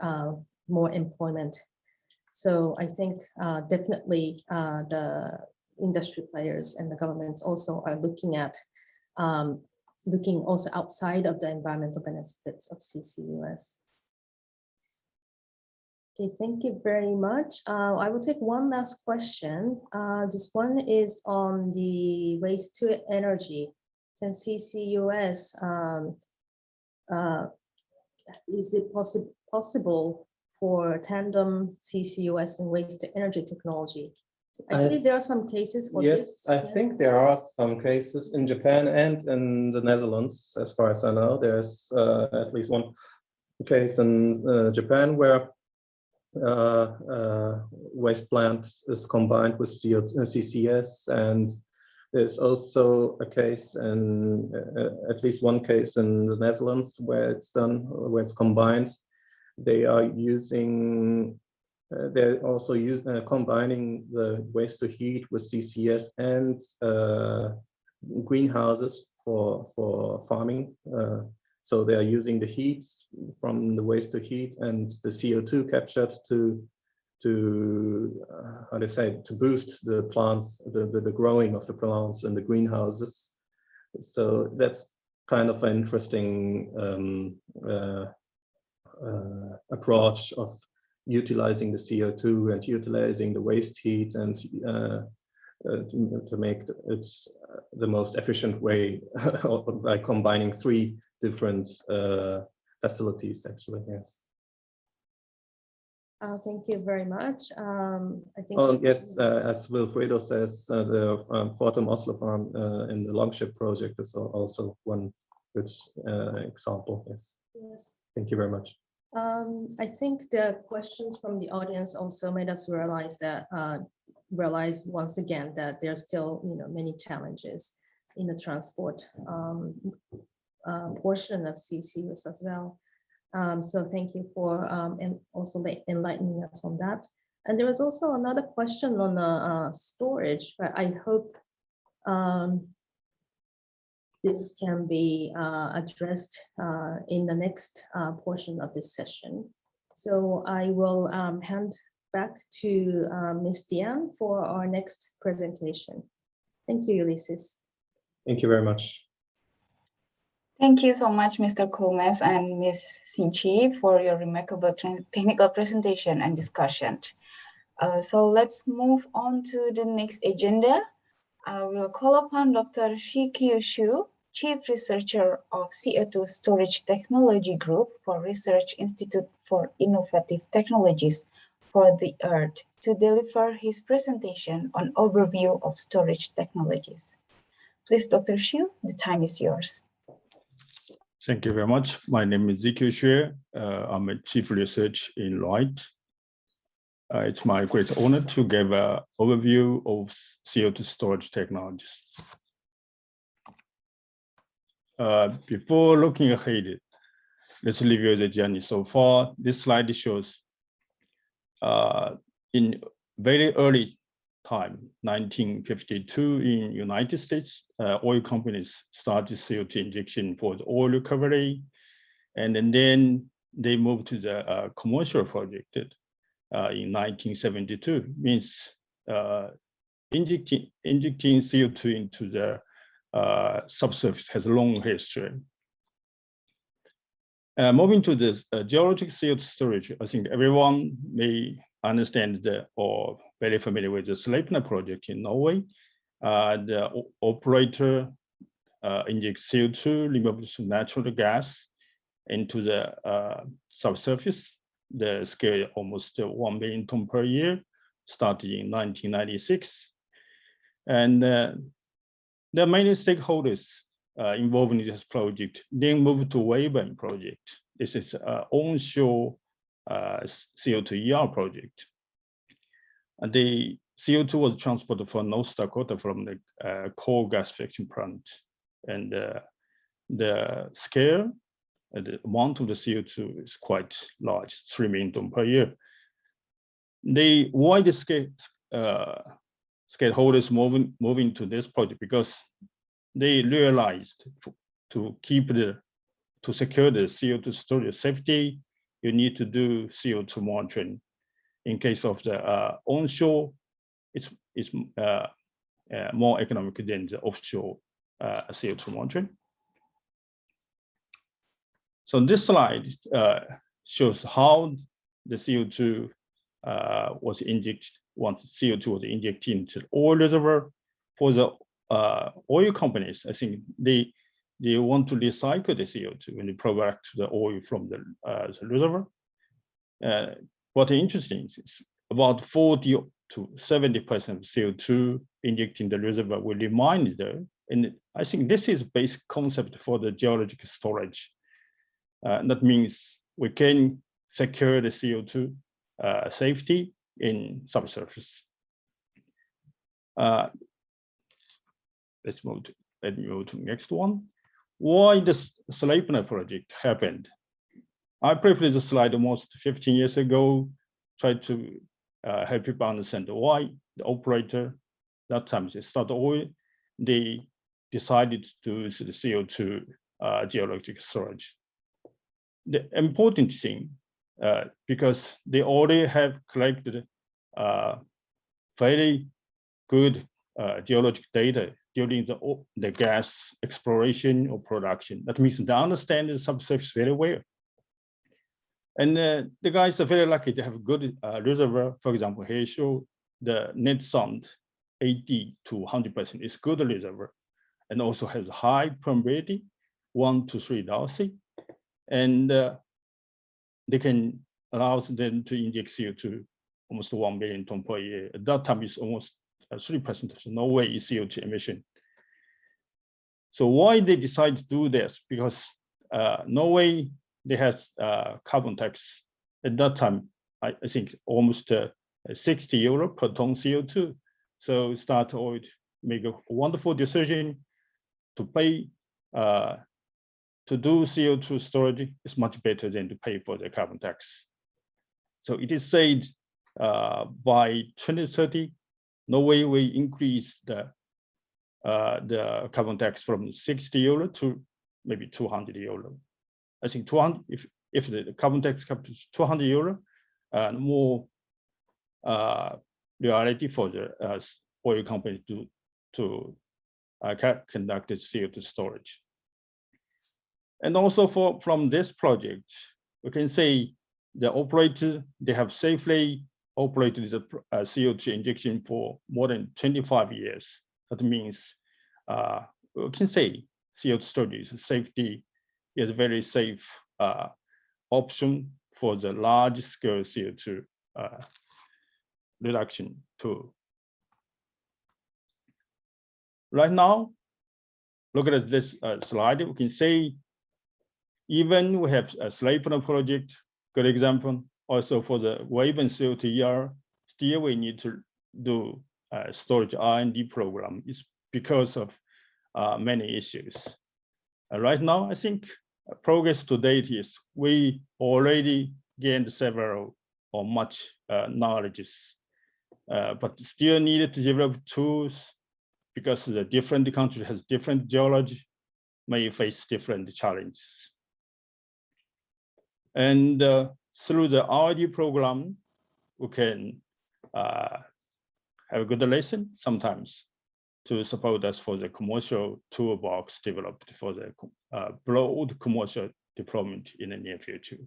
Speaker 3: more employment. So I think definitely the industry players and the governments also are looking at looking also outside of the environmental benefits of CCUS. Okay, thank you very much. I will take one last question. This one is on the waste to energy. Can CCUS, is it possible for tandem CCUS and waste to energy technology? I believe there are some cases for this.
Speaker 4: Yes, I think there are some cases in Japan and in the Netherlands, as far as I know. There's at least one case in Japan where waste plant is combined with CCS, and there's also a case, and at least one case in the Netherlands where it's done, where it's combined. They are using, they're also combining the waste to heat with CCS and greenhouses for farming. So they are using the heat from the waste to heat and the CO2 captured to how do you say, to boost the plants, the growing of the plants in the greenhouses. So that's kind of an interesting approach of utilizing the CO2 and utilizing the waste heat and to make it the most efficient way by combining three different facilities, actually. Yes.
Speaker 3: Thank you very much. I think.
Speaker 4: Oh yes, as Wilfredo says, the Fortum Oslo farm in the Longship project is also one good example. Yes.
Speaker 3: Yes.
Speaker 4: Thank you very much.
Speaker 3: I think the questions from the audience also made us realize that realize once again that there's still many challenges in the transport portion of CCUS as well. So thank you for and also enlightening us on that. And there was also another question on the storage, but I hope this can be addressed in the next portion of this session. So I will hand back to Ms. Diane for our next presentation. Thank you, Ulysses.
Speaker 4: Thank you very much.
Speaker 1: Thank you so much, Mr. Coulmas and Ms. Shinchi, for your remarkable technical presentation and discussion. So let's move on to the next agenda. I will call upon Dr. Ziqiu Xue, Chief Researcher of CO2 Storage Technology Group for Research Institute for Innovative Technologies for the Earth, to deliver his presentation on overview of storage technologies. Please, Dr. Xue, the time is yours.
Speaker 5: Thank you very much. My name is Ziqiu Xue. I'm a Chief Research in RITE. It's my great honor to give an overview of CO2 storage technologies. Before looking ahead, let's review the journey so far. This slide shows in very early time, 1952 in United States, oil companies started CO2 injection for the oil recovery. And then they moved to the commercial project in 1972, means injecting CO2 into the subsurface has a long history. Moving to the geologic CO2 storage, I think everyone may understand or very familiar with the Sleipner project in Norway. The operator injects CO2, removes natural gas into the subsurface. The scale almost 1 million tons per year, started in 1996. And there are many stakeholders involved in this project. Then moved to Weyburn project. This is an onshore CO2 ER project. And the CO2 was transported from North Dakota from the coal gasification plant. And the scale, the amount of the CO2 is quite large, 3 million tons per year. The wide scale stakeholders moving to this project because they realized to secure the CO2 storage safety, you need to do CO2 monitoring. In case of the onshore, it's more economic than the offshore CO2 monitoring. So this slide shows how the CO2 was injected, once CO2 was injected into the oil reservoir. For the oil companies, I think they want to recycle the CO2 when they provide to the oil from the reservoir. What's interesting is about 40 to 70% of CO2 injected in the reservoir will remain there. And I think this is a basic concept for the geological storage. That means we can secure the CO2 safety in subsurface. Let me move to the next one. Why this Sleipner project happened? I prepared the slide almost 15 years ago, tried to help people understand why the operator, that time they started oil, they decided to do the CO2 geological storage. The important thing, because they already have collected very good geologic data during the gas exploration or production. That means they understand the subsurface very well. And the guys are very lucky to have a good reservoir. For example, here show the net sand 80 to 100% is good reservoir, and also has high permeability, 1 to 3 Darcy. And they can allow them to inject CO2 almost 1 million tons per year. At that time, it's almost 3% of Norway is CO2 emission. So why they decide to do this? Because Norway, they had carbon tax at that time. I think almost 60 euro per ton CO2. So Statoil make a wonderful decision to pay to do CO2 storage is much better than to pay for the carbon tax. So it is said by 2030, Norway will increase the carbon tax from 60 euro to maybe 200 euro. I think 200, if the carbon tax comes to 200 euro, and more reality for the oil company to conduct the CO2 storage. And also from this project, we can say the operator, they have safely operated the CO2 injection for more than 25 years. That means we can say CO2 storage safety is a very safe option for the large scale CO2 reduction tool. Right now, look at this slide, we can say even we have a Sleipner project, good example. Also for the Weyburn CO2 ER, still we need to do a storage R&D program. It's because of many issues. Right now, I think progress to date is we already gained several or much knowledges but still needed to develop tools because the different country has different geology, may face different challenges. And through the RITE program, we can have a good lesson sometimes to support us for the commercial toolbox developed for the broad commercial deployment in the near future.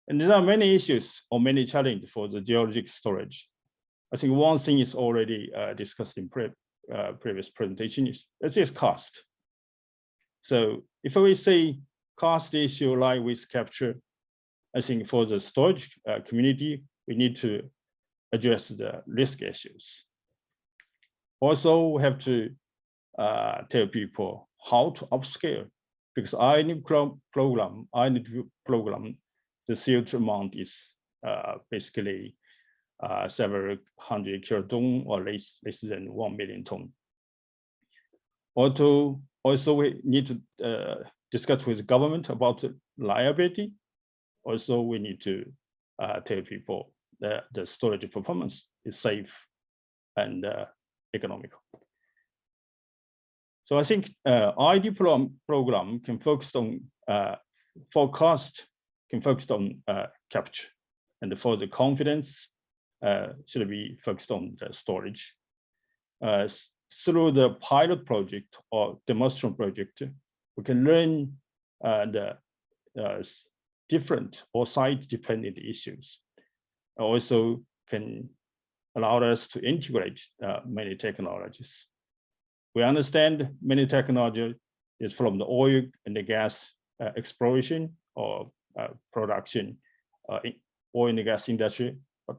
Speaker 5: And there are many issues or many challenges for the geologic storage. I think one thing is already discussed in previous presentation is cost. So if we say cost issue like with capture, I think for the storage community, we need to address the risk issues. Also, we have to tell people how to upscale, because I need program, the CO2 amount is basically several hundred kiloton or less than 1 million ton. Also, we need to discuss with the government about the liability. Also, we need to tell people that the storage performance is safe and economical. So I think RITE program can focus on forecast, can focus on capture, and for the confidence should be focused on the storage. Through the pilot project or demonstration project, we can learn the different or site-dependent issues. Also can allow us to integrate many technologies. We understand many technology is from the oil and the gas exploration or production, oil and gas industry, but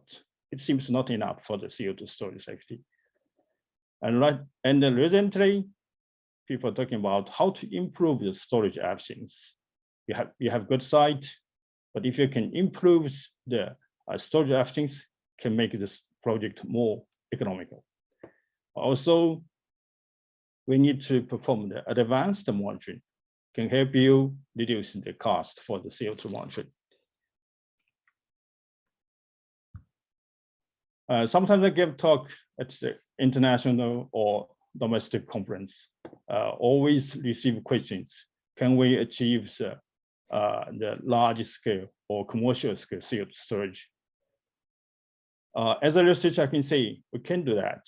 Speaker 5: it seems not enough for the CO2 storage safety. And then recently, people are talking about how to improve the storage options. You have good site, but if you can improve the storage options, can make this project more economical. Also, we need to perform the advanced monitoring, can help you reduce the cost for the CO2 monitoring. Sometimes I give talk at the international or domestic conference, always receive questions. Can we achieve the large scale or commercial scale CO2 storage? As a researcher, I can say we can do that,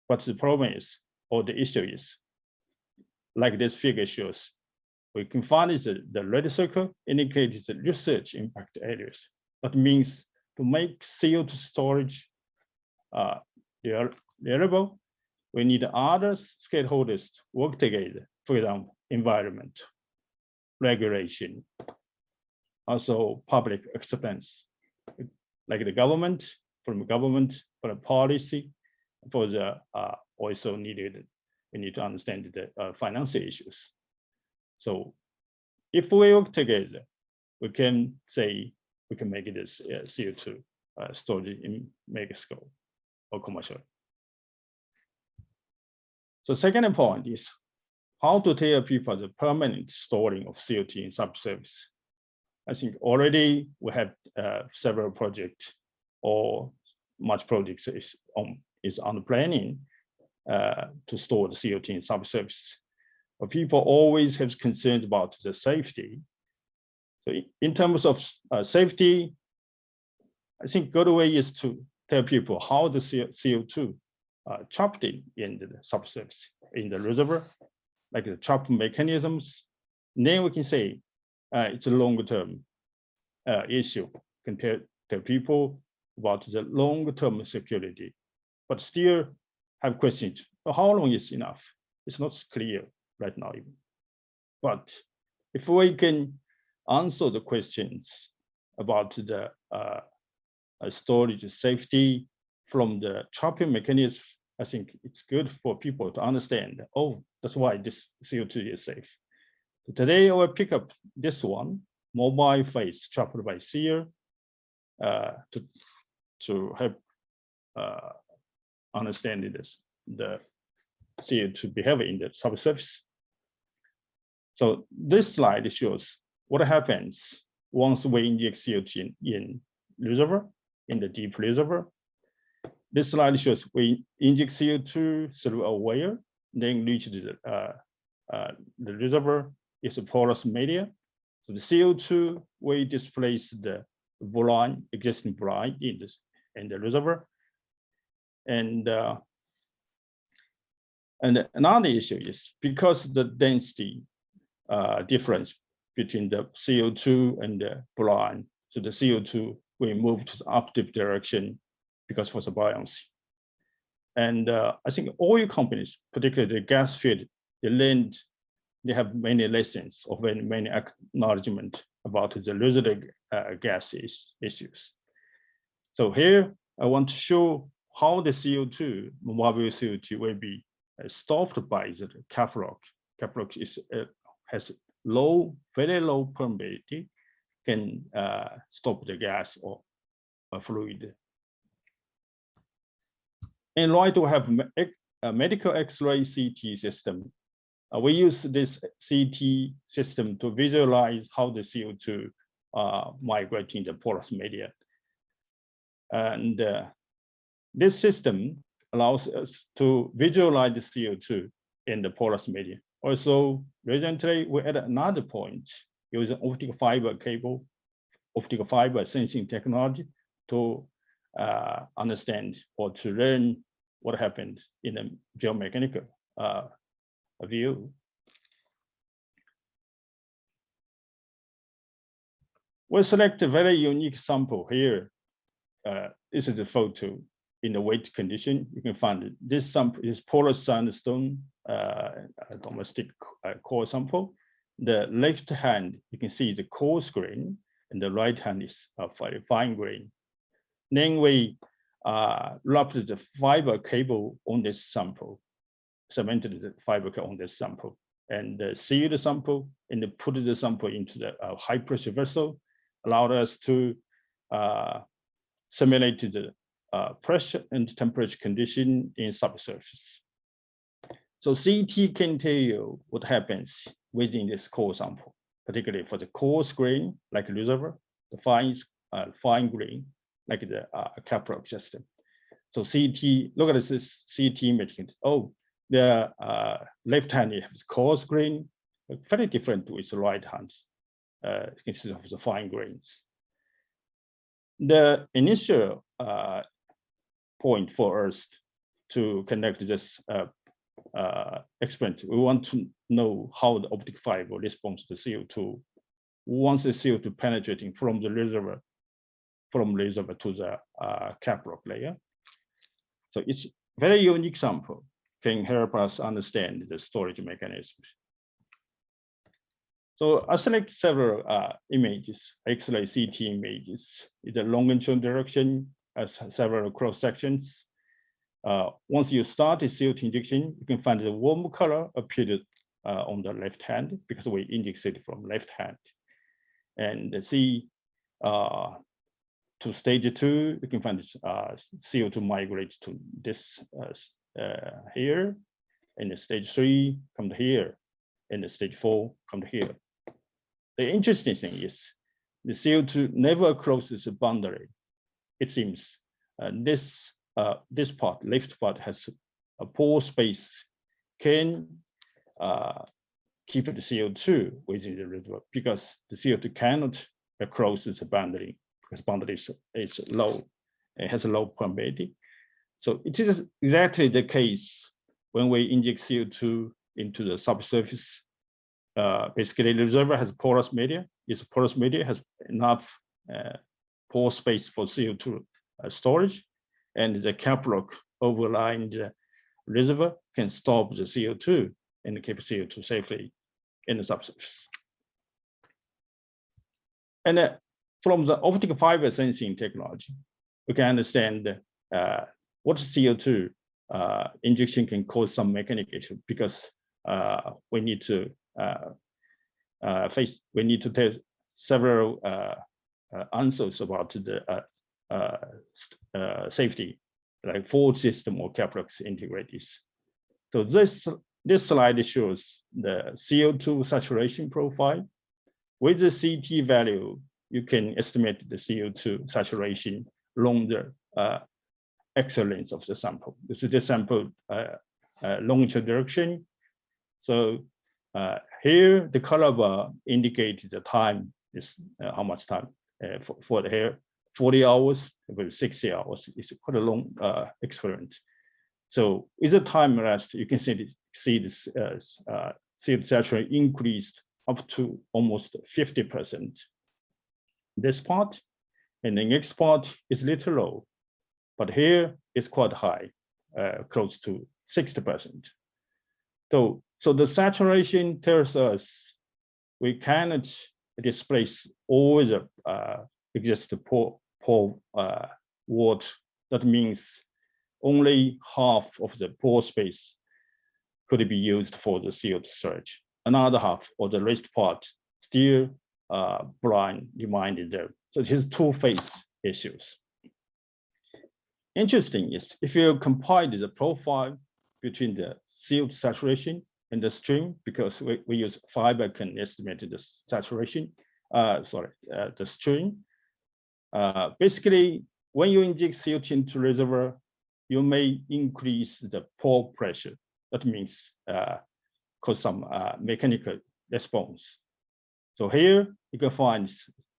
Speaker 5: but the problem is, or the issue is, like this figure shows, we can find the red circle indicates the research impact areas. That means to make CO2 storage reliable, we need other stakeholders to work together. For example, environment, regulation, also public acceptance, like the government, from the policy, for the also needed, we need to understand the financial issues. So if we work together, we can say we can make this CO2 storage in mega scale or commercial. So second point is how to tell people the permanent storing of CO2 in subsurface. I think already we have several projects or much projects is on planning to store the CO2 in subsurface. But people always have concerns about the safety. So in terms of safety, I think good way is to tell people how the CO2 trapped in the subsurface, in the reservoir, like the trap mechanisms. And then we can say it's a longer-term issue. Can tell people about the long-term security, but still have questions. How long is enough? It's not clear right now even. But if we can answer the questions about the storage safety from the trapping mechanism, I think it's good for people to understand, oh, that's why this CO2 is safe. So today I will pick up this one, mobile phase trapped by SEER, to help understand this, the CO2 behavior in the subsurface. So this slide shows what happens once we inject CO2 in reservoir in the deep reservoir. This slide shows we inject CO2 through a wire, then reach the reservoir. It's a porous media. So the CO2 will displace the brine, existing brine in the reservoir. And another issue is because the density difference between the CO2 and the brine, so the CO2 will move to the opposite direction because of the buoyancy. And I think oil companies, particularly the gas field, they have many lessons or many acknowledgement about the residual gases issues. So here I want to show how the CO2, mobile CO2, will be stopped by the caprock. Caprock has very low permeability, can stop the gas or fluid. In RITE, we have a medical X-ray CT system. We use this CT system to visualize how the CO2 migrate in the porous media. And this system allows us to visualize the CO2 in the porous media. Also, recently, we added another point using optical fiber sensing technology to understand or to learn what happened in a geomechanical view. We select a very unique sample here. This is a photo in the wet condition. You can find it. This sample is porous sandstone, domestic core sample. The left hand, you can see the coarse grain, and the right hand is very fine grain. Then we wrapped the fiber cable on this sample, cemented the fiber cable on this sample, and sealed the sample, and put the sample into the high pressure vessel, allowed us to simulate the pressure and temperature condition in subsurface. So CT can tell you what happens within this core sample, particularly for the coarse grain, like reservoir, the fine grain, like the caprock system. So CT, look at this CT image. Oh, the left hand has coarse grain, very different with the right hand. It consists of the fine grains. The initial point for us to connect this experiment, we want to know how the optic fiber responds to the CO2 once the CO2 penetrating from the reservoir, to the caprock layer. So it's very unique sample, can help us understand the storage mechanism. So I select several images, X-ray CT images. In the longitudinal direction, as several cross sections. Once you start the CO2 injection, you can find the warm color appeared on the left hand because we injected from left hand. And see to stage 2, you can find CO2 migrate to this here, and the stage 3 come to here, and the stage 4 come to here. The interesting thing is the CO2 never crosses the boundary. It seems this part, left part, has a pore space, can keep the CO2 within the reservoir because the CO2 cannot cross the boundary because boundary is low, it has a low permeability. So it is exactly the case when we inject CO2 into the subsurface. Basically, the reservoir has porous media. Its porous media has enough pore space for CO2 storage, and the caprock overlying the reservoir can stop the CO2 and keep CO2 safely in the subsurface. And from the optical fiber sensing technology, we can understand what CO2 injection can cause some mechanical issue because we need to test several answers about the safety, like fault system or caprock integrators. So this slide shows the CO2 saturation profile. With the CT value, you can estimate the CO2 saturation longer excellence of the sample. This is the sample longitudinal direction. So here the color bar indicates the time is how much time for the hair. 40 hours with 60 hours is quite a long experiment. So with the time rest, you can see this CO2 saturation increased up to almost 50%. This part, and the next part is a little low, but here it's quite high, close to 60%. So the saturation tells us we cannot displace all the existing pore water. That means only half of the pore space could be used for the CO2 storage. Another half, or the rest part, still brine reminded there. So it is two-phase issues. Interesting is if you compare the profile between the CO2 saturation and the stream, because we use fiber can estimate the saturation, the stream. Basically, when you inject CO2 into reservoir, you may increase the pore pressure. That means cause some mechanical response. So here you can find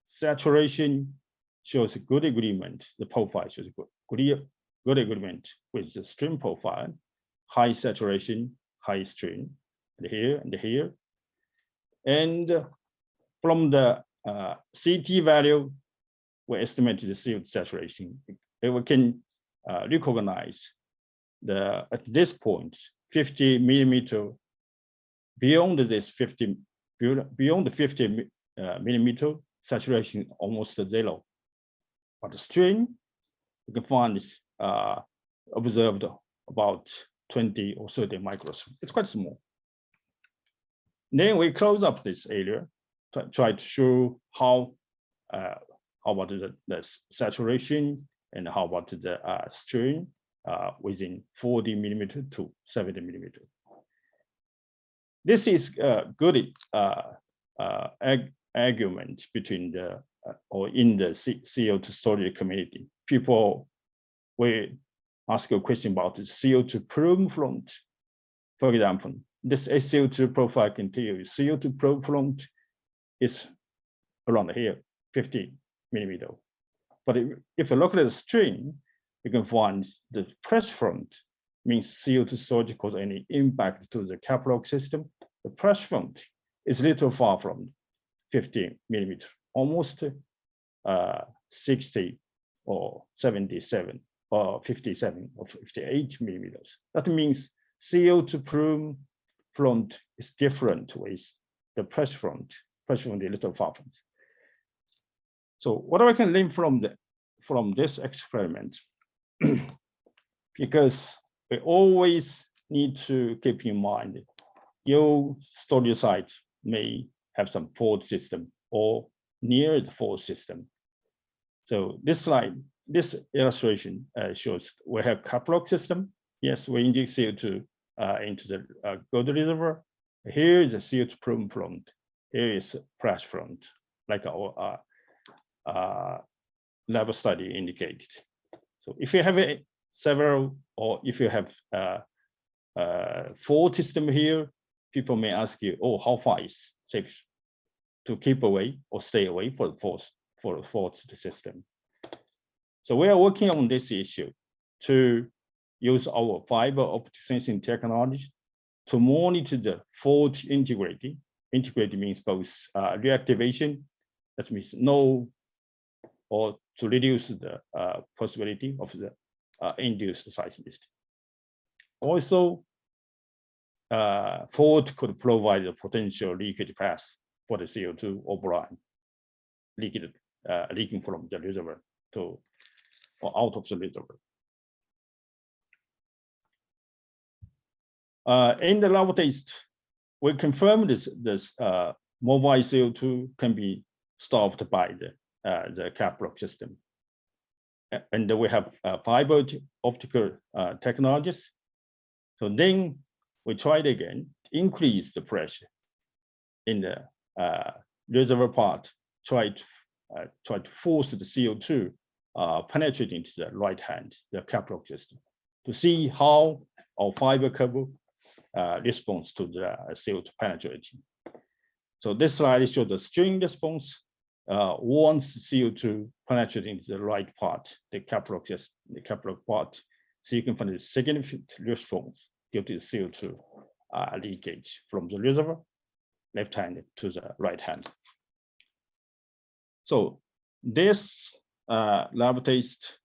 Speaker 5: saturation shows a good agreement. The profile shows good agreement with the stream profile, high saturation, high stream, and here and here. And from the CT value, we estimate the CO2 saturation. We can recognize at this point 50 millimeter beyond this 50 millimeter saturation almost zero. But the stream you can find is observed about 20 or 30 microns. It's quite small. Then we close up this area, try to show how about the saturation and how about the stream within 40 millimeter to 70 millimeter. This is a good argument between the or in the CO2 storage community. People will ask a question about the CO2 plume front. For example, this SCO2 profile can tell you CO2 plume front is around here, 50 millimeter. But if you look at the stream, you can find the pressure front means CO2 storage cause any impact to the capillary system. The pressure front is a little far from 50 millimeter, almost 60 or 77 or 57 or 58 millimeters. That means CO2 plume front is different with the pressure front. Pressure front is a little far from. So what I can learn from this experiment, because we always need to keep in mind your storage site may have some fault system or near the fault system. So this slide, this illustration shows we have capillary system. Yes, we inject CO2 into the gold reservoir. Here is a CO2 plume front. Here is pressure front, like our lab study indicated. So if you have several, or if you have fault system here, people may ask you, oh, how far is safe to keep away or stay away for the fault system? So we are working on this issue to use our fiber optic sensing technology to monitor the fault integrity. Integrity means both reactivation, that means no, or to reduce the possibility of the induced seismicity. Also, fault could provide a potential leakage path for the CO2 or brine leaking from the reservoir to or out of the reservoir. In the lab test, we confirmed this mobile CO2 can be stopped by the capillary system. And we have fiber optical technologies. So then we tried again, increase the pressure in the reservoir part, try to force the CO2 penetrate into the right hand, the capital system, to see how our fiber cable responds to the CO2 penetrating. So this slide shows the string response once CO2 penetrates into the right part, the capital part. So you can find a significant response due to the CO2 leakage from the reservoir left hand to the right hand. So this lab test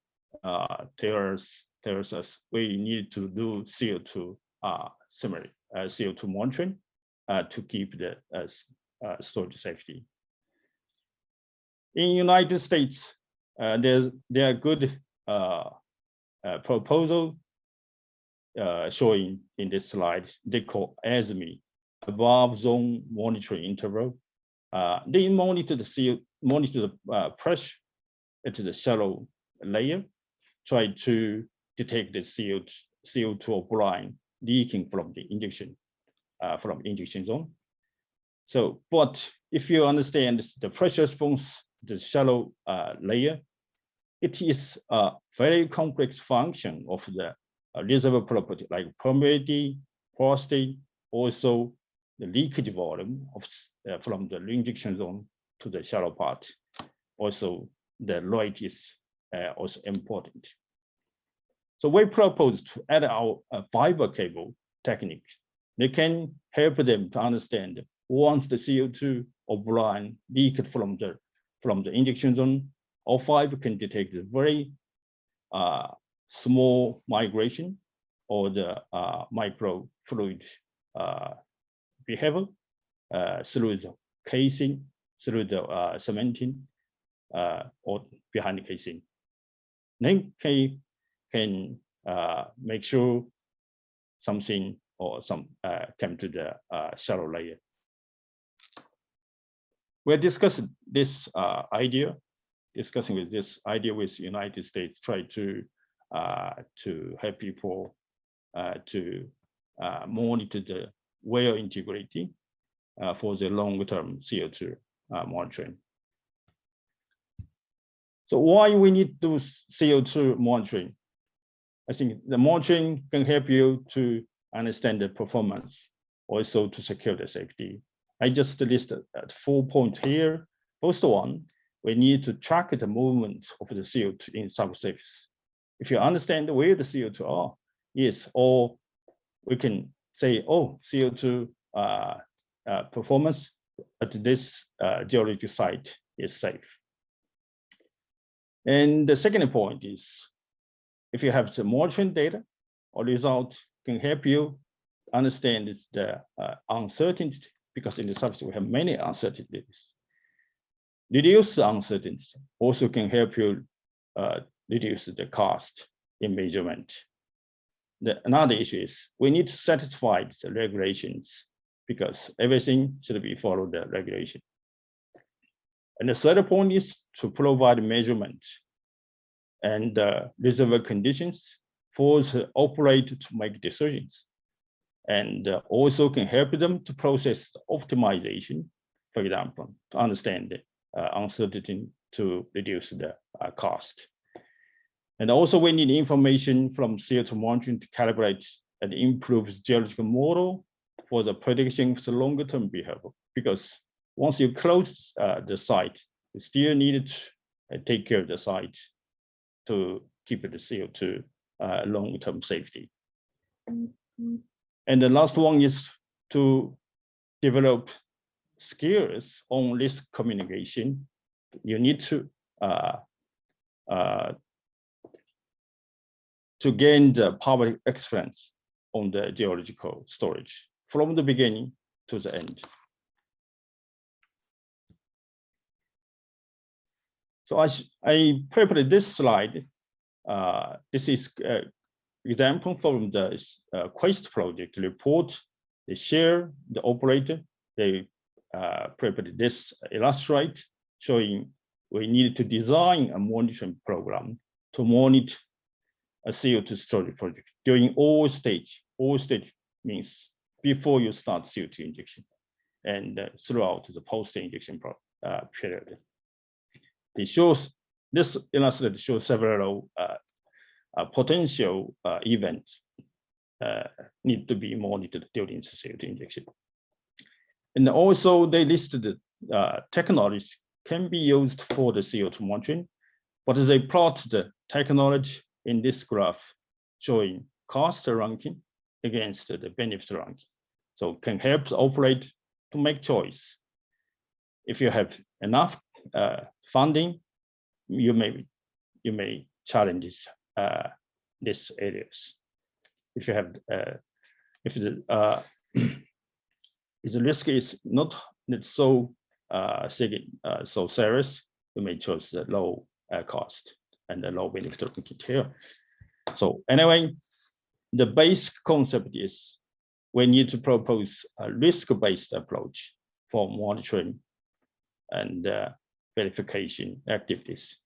Speaker 5: tells us we need to do CO2 similarly, CO2 monitoring to keep the storage safety. In United States, there are good proposal showing in this slide. They call ASME, above zone monitoring interval. They monitor the pressure at the shallow layer, try to detect the CO2 or brine leaking from the injection zone. So, but if you understand the pressure response, the shallow layer, it is a very complex function of the reservoir property like permeability, porosity, also the leakage volume of from the injection zone to the shallow part. Also, the RITE is also important. So we propose to add our fiber cable technique. They can help them to understand once the CO2 or brine leaked from the injection zone, our fiber can detect the very small migration or the microfluid behavior through the casing, through the cementing or behind the casing. Then can make sure something or some came to the shallow layer. We're discussing this idea with United States, try to help people to monitor the well integrity for the long-term CO2 monitoring. So why we need to do CO2 monitoring? I think the monitoring can help you to understand the performance, also to secure the safety. I just listed 4 points here. First one, we need to track the movement of the CO2 in subsurface. If you understand where the CO2 are, yes, or we can say, oh, CO2 performance at this geological site is safe. And the second point is, if you have the monitoring data or result can help you understand the uncertainty, because in the subsurface we have many uncertainties. Reduce the uncertainty also can help you reduce the cost in measurement. Another issue is we need to satisfy the regulations because everything should be followed the regulation. And the third point is to provide measurement and reservoir conditions for the operator to make decisions, and also can help them to process optimization, for example, to understand the uncertainty to reduce the cost. And also we need information from CO2 monitoring to calibrate and improve the geological model for the prediction of the longer term behavior, because once you close the site, you still need to take care of the site to keep the CO2 long-term safety. And the last one is to develop skills on risk communication. You need to gain the public experience on the geological storage from the beginning to the end. So I prepared this slide. This is example from the Quest project report. They share the operator. They prepared this illustrate showing we needed to design a monitoring program to monitor a CO2 storage project during all stage. All stage means before you start CO2 injection and throughout the post-injection period. It shows this illustration shows several potential events need to be monitored during the CO2 injection. And also they listed technologies can be used for the CO2 monitoring, but they plot the technology in this graph showing cost ranking against the benefit ranking. So can help the operator to make choice. If you have enough funding, you may challenge these areas. If you have if the risk is not so so serious, you may choose the low cost and the low benefit ranking here. So anyway, the basic concept is we need to propose a risk-based approach for monitoring and verification activities.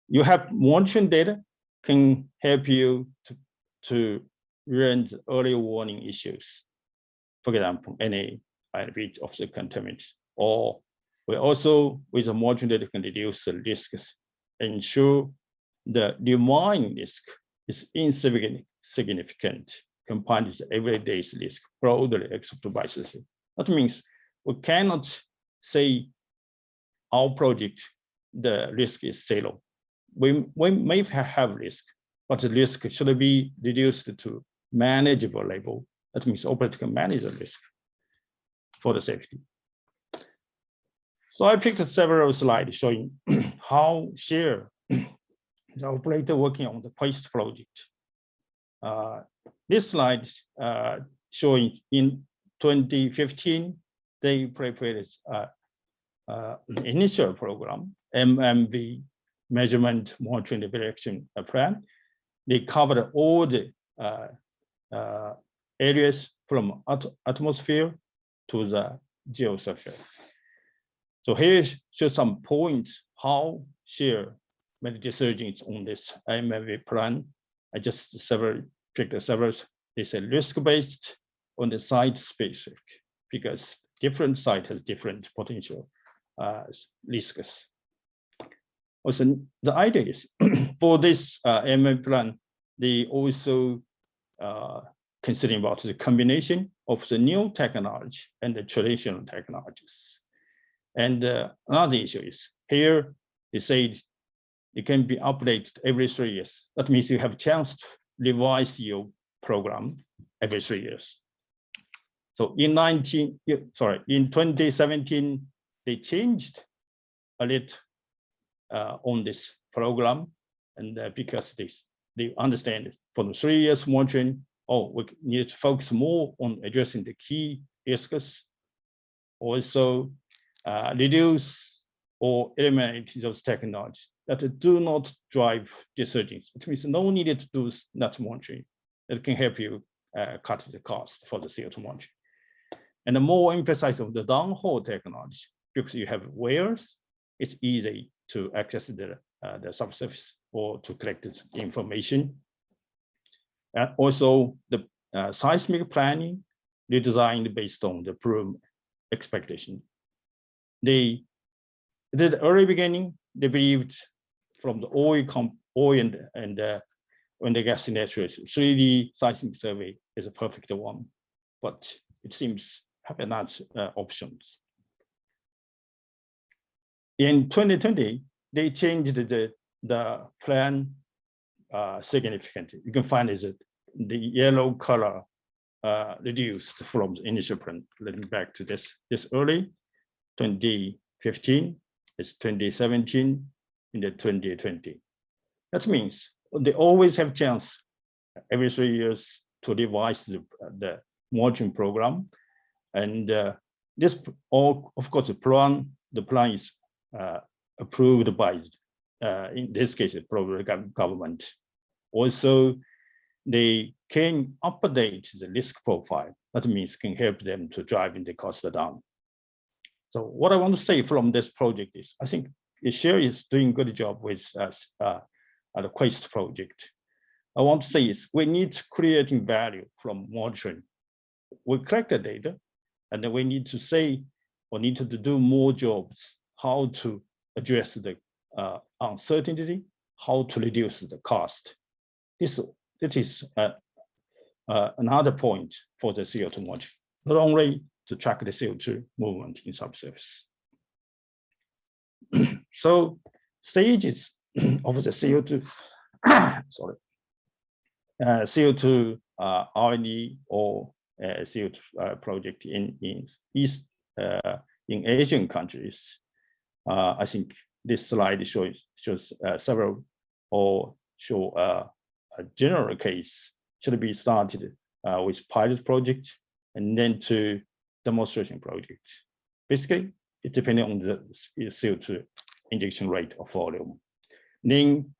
Speaker 5: You have monitoring data can help you to learn the early warning issues. For example, any breach of the contaminants, or we also with the monitoring data can reduce the risks, ensure the demand risk is insignificant compared to the everyday risk broadly accepted by society. That means we cannot say our project, the risk is zero. We may have risk, but the risk should be reduced to manageable level. That means operator can manage the risk for the safety. So I picked several slides showing how share the operator working on the waste project. This slide showing in 2015, they prepared an initial program, MMV, Measurement Monitoring Evaluation Plan. They covered all the areas from atmosphere to the geosphere. So here shows some points how share made decisions on this MMV plan. I just picked several. They said risk-based on the site specific, because different site has different potential risks. Also, the idea is for this MMV plan, they also considering about the combination of the new technology and the traditional technologies. And another issue is here, they said it can be updated every 3 years. That means you have a chance to revise your program every 3 years. So in 2017, they changed a little on this program, and because they understand it. For the 3 years monitoring, we need to focus more on addressing the key risks, also reduce or eliminate those technologies that do not drive decisions. It means no need to do that monitoring. That can help you cut the cost for the CO2 monitoring. And the more emphasis of the downhole technology, because you have wells, it's easy to access the subsurface or to collect this information. And also the seismic planning, redesigned based on the plume expectation. They did early beginning, they believed from the oil and the gas industry, 3D seismic survey is a perfect one, but it seems have another options. In 2020, they changed the plan significantly. You can find is that the yellow color reduced from the initial plan. Let me back to this early 2015, it's 2017, in the 2020. That means they always have chance every 3 years to revise the monitoring program, and this all, of course, the plan is approved by in this case probably government. Also, they can update the risk profile. That means can help them to drive the cost down. So what I want to say from this project is, I think SHARE is doing a good job with us the Quest project. I want to say is we need creating value from monitoring. We collect the data, and then we need to say we need to do more jobs, how to address the uncertainty, how to reduce the cost. This is another point for the CO2 monitoring, not only to track the CO2 movement in subsurface. So stages of the CO2, sorry, CO2 R&D or CO2 project in Asian countries. I think this slide shows several, or show a general case should be started with pilot project and then to demonstration project. Basically, it depends on the CO2 injection rate or volume. Then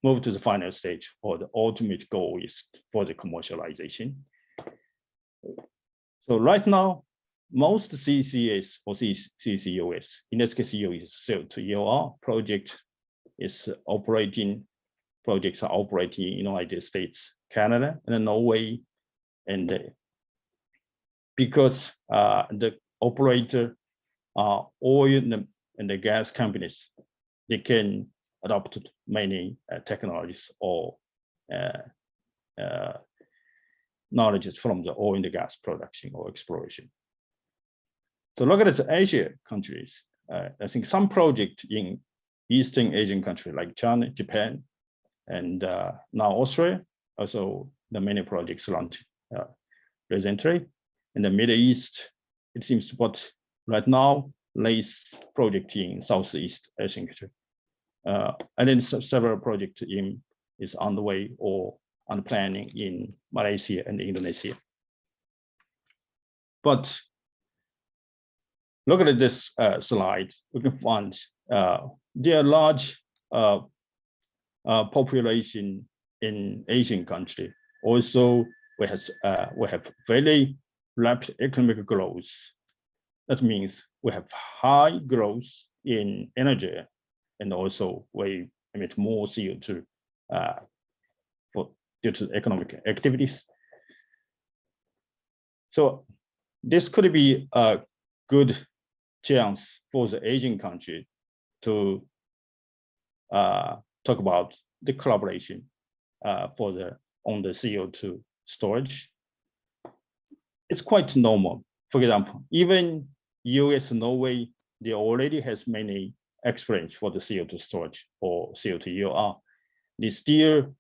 Speaker 5: move to the final stage, or the ultimate goal is for the commercialization. So right now, most CCS or CCUS, in this case, CO2 EOR project is operating. Projects are operating in United States, Canada, and Norway, and because the operator are oil and the gas companies, they can adopt many technologies or knowledge from the oil and gas production or exploration. So look at the Asia countries. I think some project in Eastern Asian countries like China, Japan, and now Australia, also the many projects launched recently. In the Middle East, it seems, but right now, less project in Southeast Asian country. And then several projects is underway or on planning in Malaysia and Indonesia. But look at this slide, we can find there are large population in Asian country. Also, we have very rapid economic growth. That means we have high growth in energy, and also we emit more CO2 due to economic activities. So this could be a good chance for the Asian country to talk about the collaboration on the CO2 storage. It's quite normal. For example, even US and Norway, they already has many experience for the CO2 storage or CO2 EOR. They still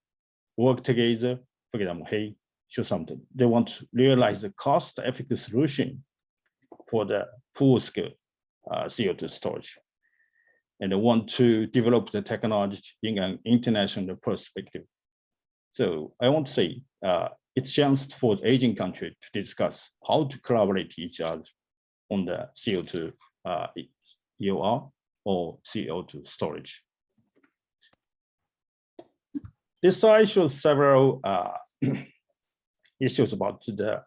Speaker 5: work together. For example, hey, show something. They want to realize the cost-effective solution for the full-scale CO2 storage, and they want to develop the technology in an international perspective. So I want to say it's a chance for the Asian country to discuss how to collaborate each other on the CO2 EOR or CO2 storage. This slide shows several issues about the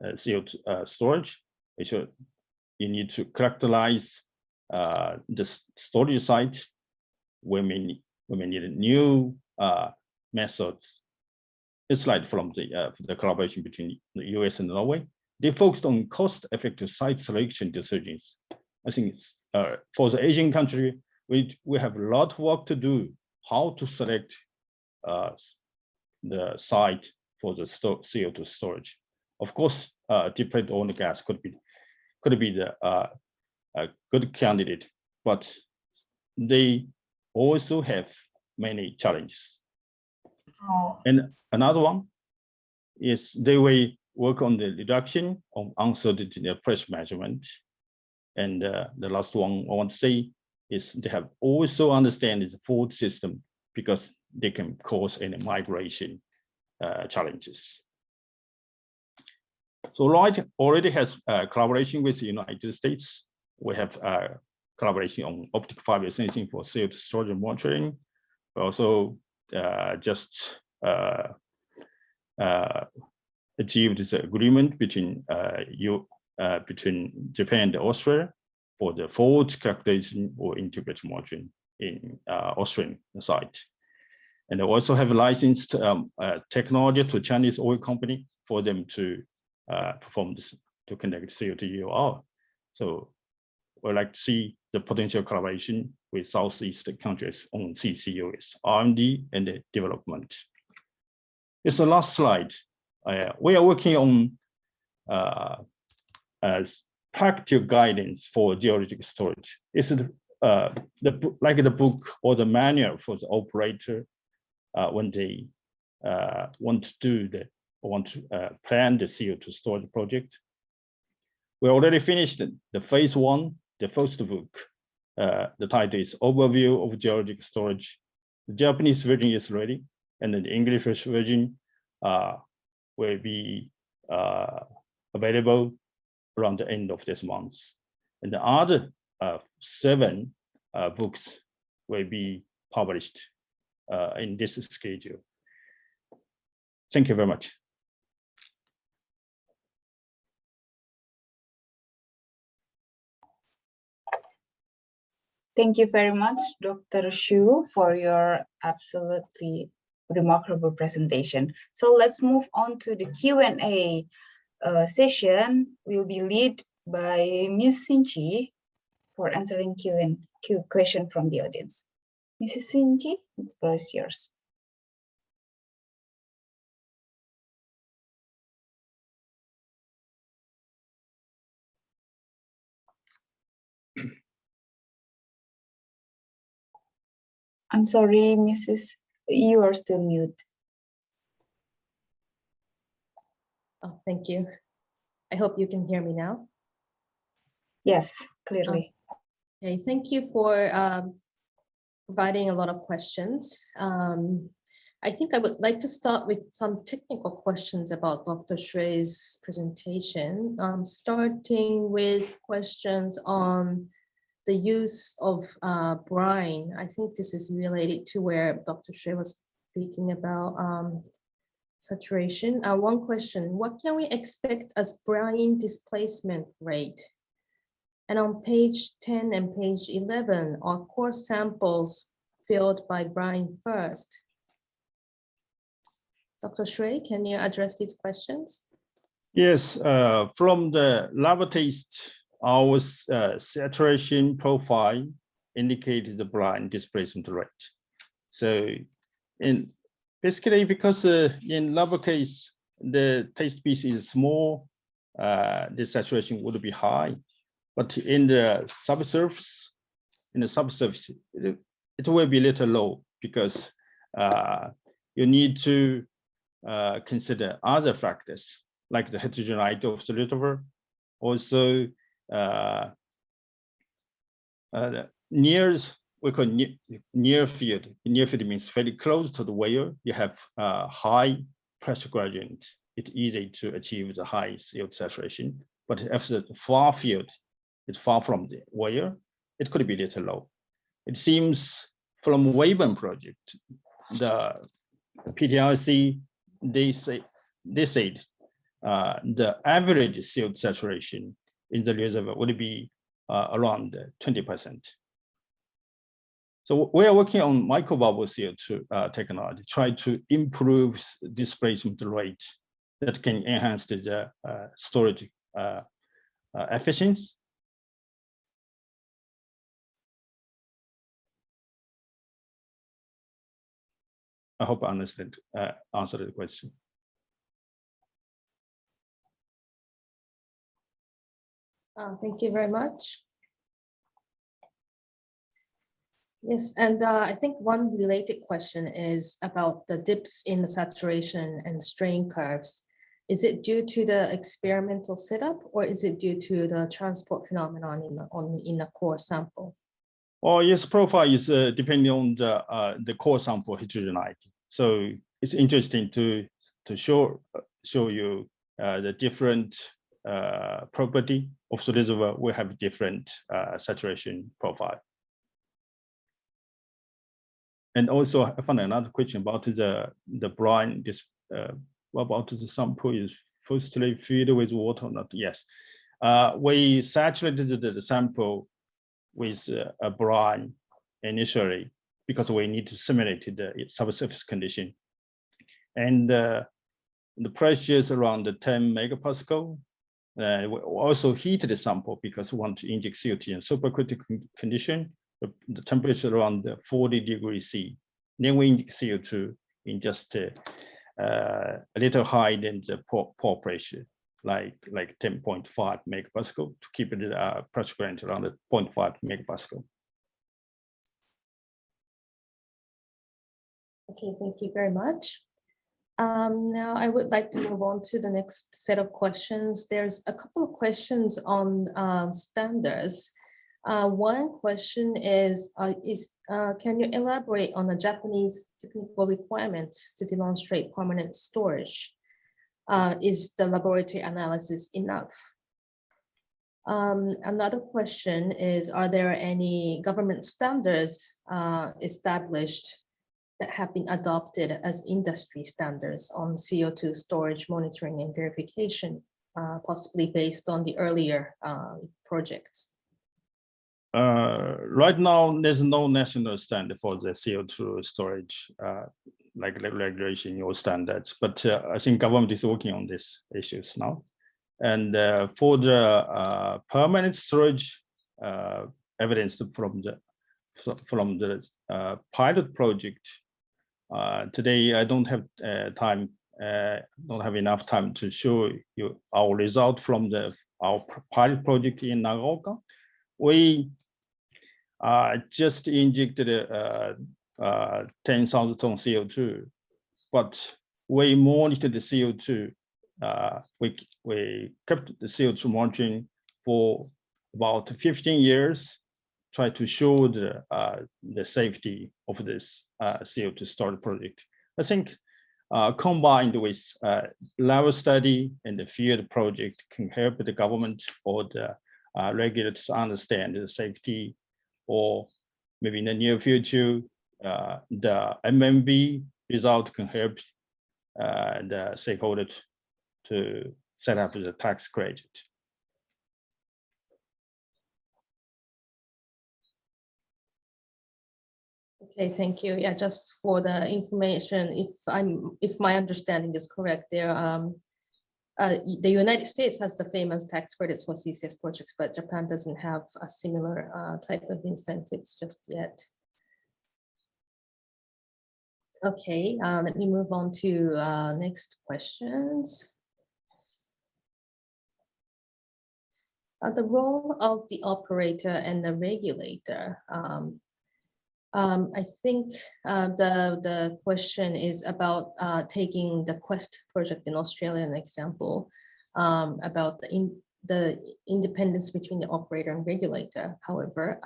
Speaker 5: CO2 storage. You need to characterize the storage site. We may need new methods. This slide from the collaboration between the US and Norway. They focused on cost-effective site selection decisions. I think it's, for the Asian country, we have a lot of work to do. How to select the site for the CO2 storage. Of course, different oil and gas could be the a good candidate, but they also have many challenges.
Speaker 1: Oh.
Speaker 5: And another one is they will work on the reduction of uncertainty in pressure measurement. And the last one I want to say is they have also understand the fault system, because they can cause any migration challenges. So RITE already has collaboration with the United States. We have collaboration on optic fiber sensing for CO2 storage and monitoring. We also just achieved the agreement between Japan and Australia for the fault calculation or integrated monitoring in Australian site. And they also have licensed technology to Chinese oil company for them to perform this, to connect CO2 EOR. So would like to see the potential collaboration with Southeast countries on CCUS, R&D and development. It's the last slide. We are working on as practical guidance for geological storage. It's like the book or the manual for the operator when they want to plan the CO2 storage project. We already finished the phase 1, the first book. The title is Overview of Geological Storage. The Japanese version is ready, and the English version will be available around the end of this month. And the other 7 books will be published in this schedule. Thank you very much.
Speaker 1: Thank you very much, Dr. Xue, for your absolutely remarkable presentation. So let's move on to the Q&A session. Will be led by Ms. Shinchi for answering Q question from the audience. Mrs. Shinchi, the floor is yours. I'm sorry, Mrs. You are still mute.
Speaker 3: Oh, thank you. I hope you can hear me now.
Speaker 1: Yes, clearly.
Speaker 3: Okay, thank you for providing a lot of questions. I think I would like to start with some technical questions about Dr. Xue's presentation, starting with questions on the use of brine. I think this is related to where Dr. Xue was speaking about saturation. One question, what can we expect as brine displacement rate? And on page 10 and page 11, are core samples filled by brine first? Dr. Xue, can you address these questions?
Speaker 5: Yes, from the lab test, our saturation profile indicated the brine displacement rate. So basically because in lab case, the test piece is small, the saturation would be high. But in the subsurface, it will be a little low because you need to consider other factors like the heterogeneity of the reservoir. Also, we call near field. Near field means very close to the well. You have high pressure gradient. It's easy to achieve the high CO2 saturation. But if the far field is far from the well, it could be a little low. It seems from Weyburn project, the PTRC, they said the average CO2 saturation in the reservoir would be around 20%. So we are working on microbubble CO2 technology, try to improve displacement rate that can enhance the storage efficiency. I hope I understood, answered the question.
Speaker 3: Thank you very much. Yes, and I think one related question is about the dips in the saturation and strain curves. Is it due to the experimental setup, or is it due to the transport phenomenon in the core sample?
Speaker 5: Oh, yes, profile is depending on the core sample heterogeneity. So it's interesting to show you the different property of the reservoir. We have different saturation profile. And also I found another question about the brine. About the sample is firstly filled with water or not? Yes, we saturated the sample with a brine initially because we need to simulate the subsurface condition, and the pressure is around 10 megapascal, We also heat the sample because we want to inject CO2 in supercritical condition, the temperature around 40 degrees C. Then we inject CO2 in just a little higher than the pore pressure, like 10.5 megapascal, to keep the pressure current around 0.5 megapascal.
Speaker 3: Okay, thank you very much. Now I would like to move on to the next set of questions. There's a couple of questions on standards. One question is can you elaborate on the Japanese technical requirements to demonstrate permanent storage? Is the laboratory analysis enough? Another question is, are there any government standards established that have been adopted as industry standards on CO2 storage monitoring and verification, possibly based on the earlier projects?
Speaker 5: Right now, there's no national standard for the CO2 storage, like regulation or standards, but I think government is working on these issues now. And for the permanent storage evidence from the pilot project, today I don't have don't have enough time to show you our result from our pilot project in Nagaoka. We just injected 10,000 tons CO2, but we monitored the CO2. We kept the CO2 monitoring for about 15 years, try to show the safety of this CO2 storage project. I think combined with lab study and the field project can help the government or the regulators understand the safety, or maybe in the near future, the MMV result can help the stakeholders to set up the tax credit.
Speaker 3: Okay, thank you. Yeah, just for the information, if my understanding is correct, there the United States has the famous tax credits for CCS projects, but Japan doesn't have a similar type of incentives just yet. Okay, let me move on to next questions. The role of the operator and the regulator. I think the question is about taking the Quest project in Australia, an example, about the independence between the operator and regulator. However,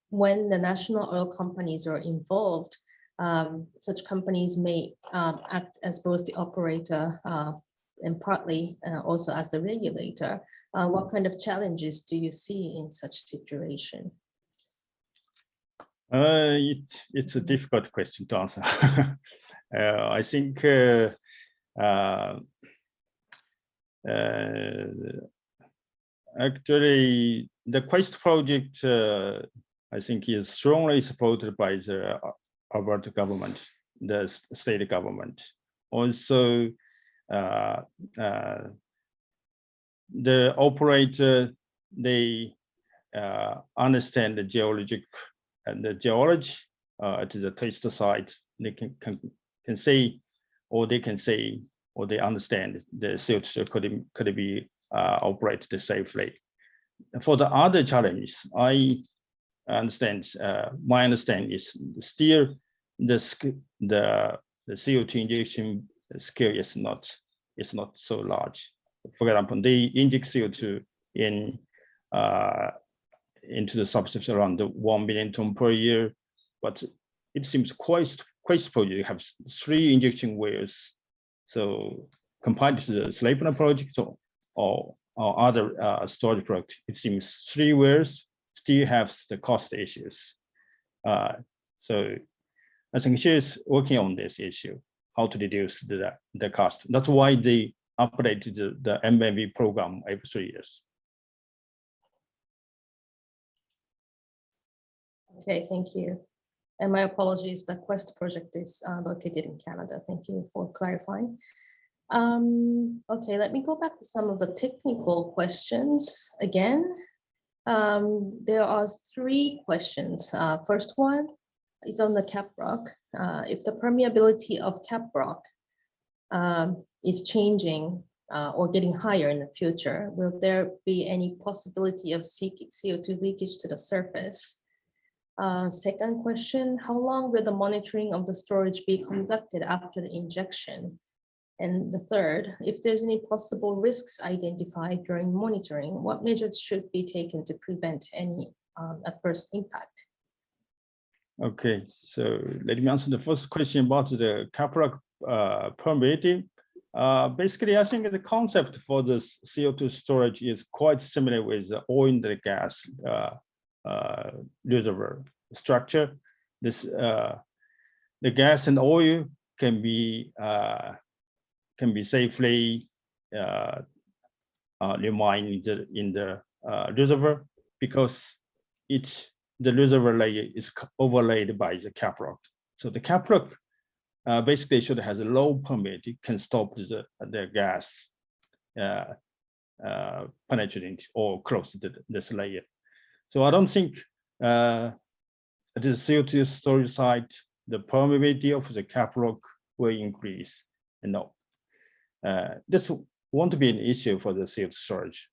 Speaker 3: when the national oil companies are involved, such companies may act as both the operator and partly also as the regulator. What kind of challenges do you see in such situation?
Speaker 5: It's a difficult question to answer. I think actually the Quest project, I think, is strongly supported by the Alberta government, the state government. Also, the operator, they understand the geologic and the geology at the test site. They can say, or they can say, or they understand the CO2 could be operated safely. For the other challenges, I understand. My understanding is still the CO2 injection scale is not so large. For example, they inject CO2 into the substance around 1 million ton per year, but it seems Quest project have 3 injection wells. So compared to the Sleipner project or other storage project, it seems 3 wells still have the cost issues. So I think she is working on this issue, how to reduce the cost. That's why they updated the MMV program every 3 years.
Speaker 3: Okay, thank you. And my apologies, the Quest project is located in Canada. Thank you for clarifying. Okay, let me go back to some of the technical questions again. There are 3 questions. First one is on the cap rock. If the permeability of cap rock is changing or getting higher in the future, will there be any possibility of CO2 leakage to the surface? Second question, how long will the monitoring of the storage be conducted after the injection? And the third, if there's any possible risks identified during monitoring, what measures should be taken to prevent any adverse impact?
Speaker 5: Okay, so let me answer the first question about the cap rock permeability. Basically, I think the concept for this CO2 storage is quite similar with the oil and the gas reservoir structure. This the gas and oil can be safely remained in the reservoir because the reservoir layer is overlaid by the cap rock. So the cap rock basically should have a low permeability, can stop the gas penetrating or close to this layer. So I don't think at the CO2 storage site, the permeability of the cap rock will increase. No, this won't be an issue for the CO2 storage.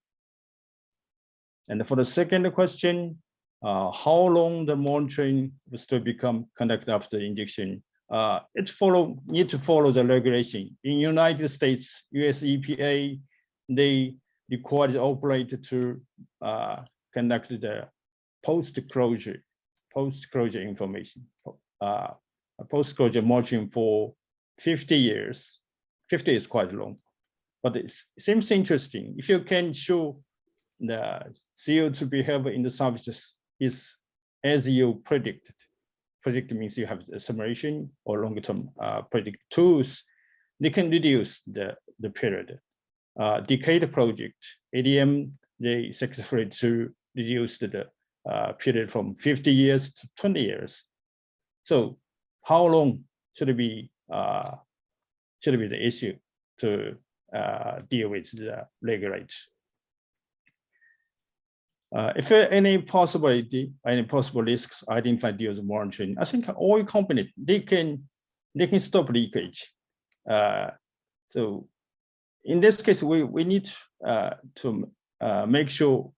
Speaker 5: And for the second question, how long the monitoring will still become conducted after the injection? Need to follow the regulation. In United States, US EPA, they require the operator to conduct the post-closure information, post-closure monitoring for 50 years. 50 is quite long, but it seems interesting. If you can show the CO2 behavior in the surface is as you predicted. Predict means you have a simulation or longer-term predict tools. They can reduce the period. Decade project, ADM, they successfully to reduce the period from 50 years to 20 years. So how long should it be the issue to deal with the regulate? If any possible risks identified during the monitoring, I think oil companies they can stop leakage. So in this case, we need to make sure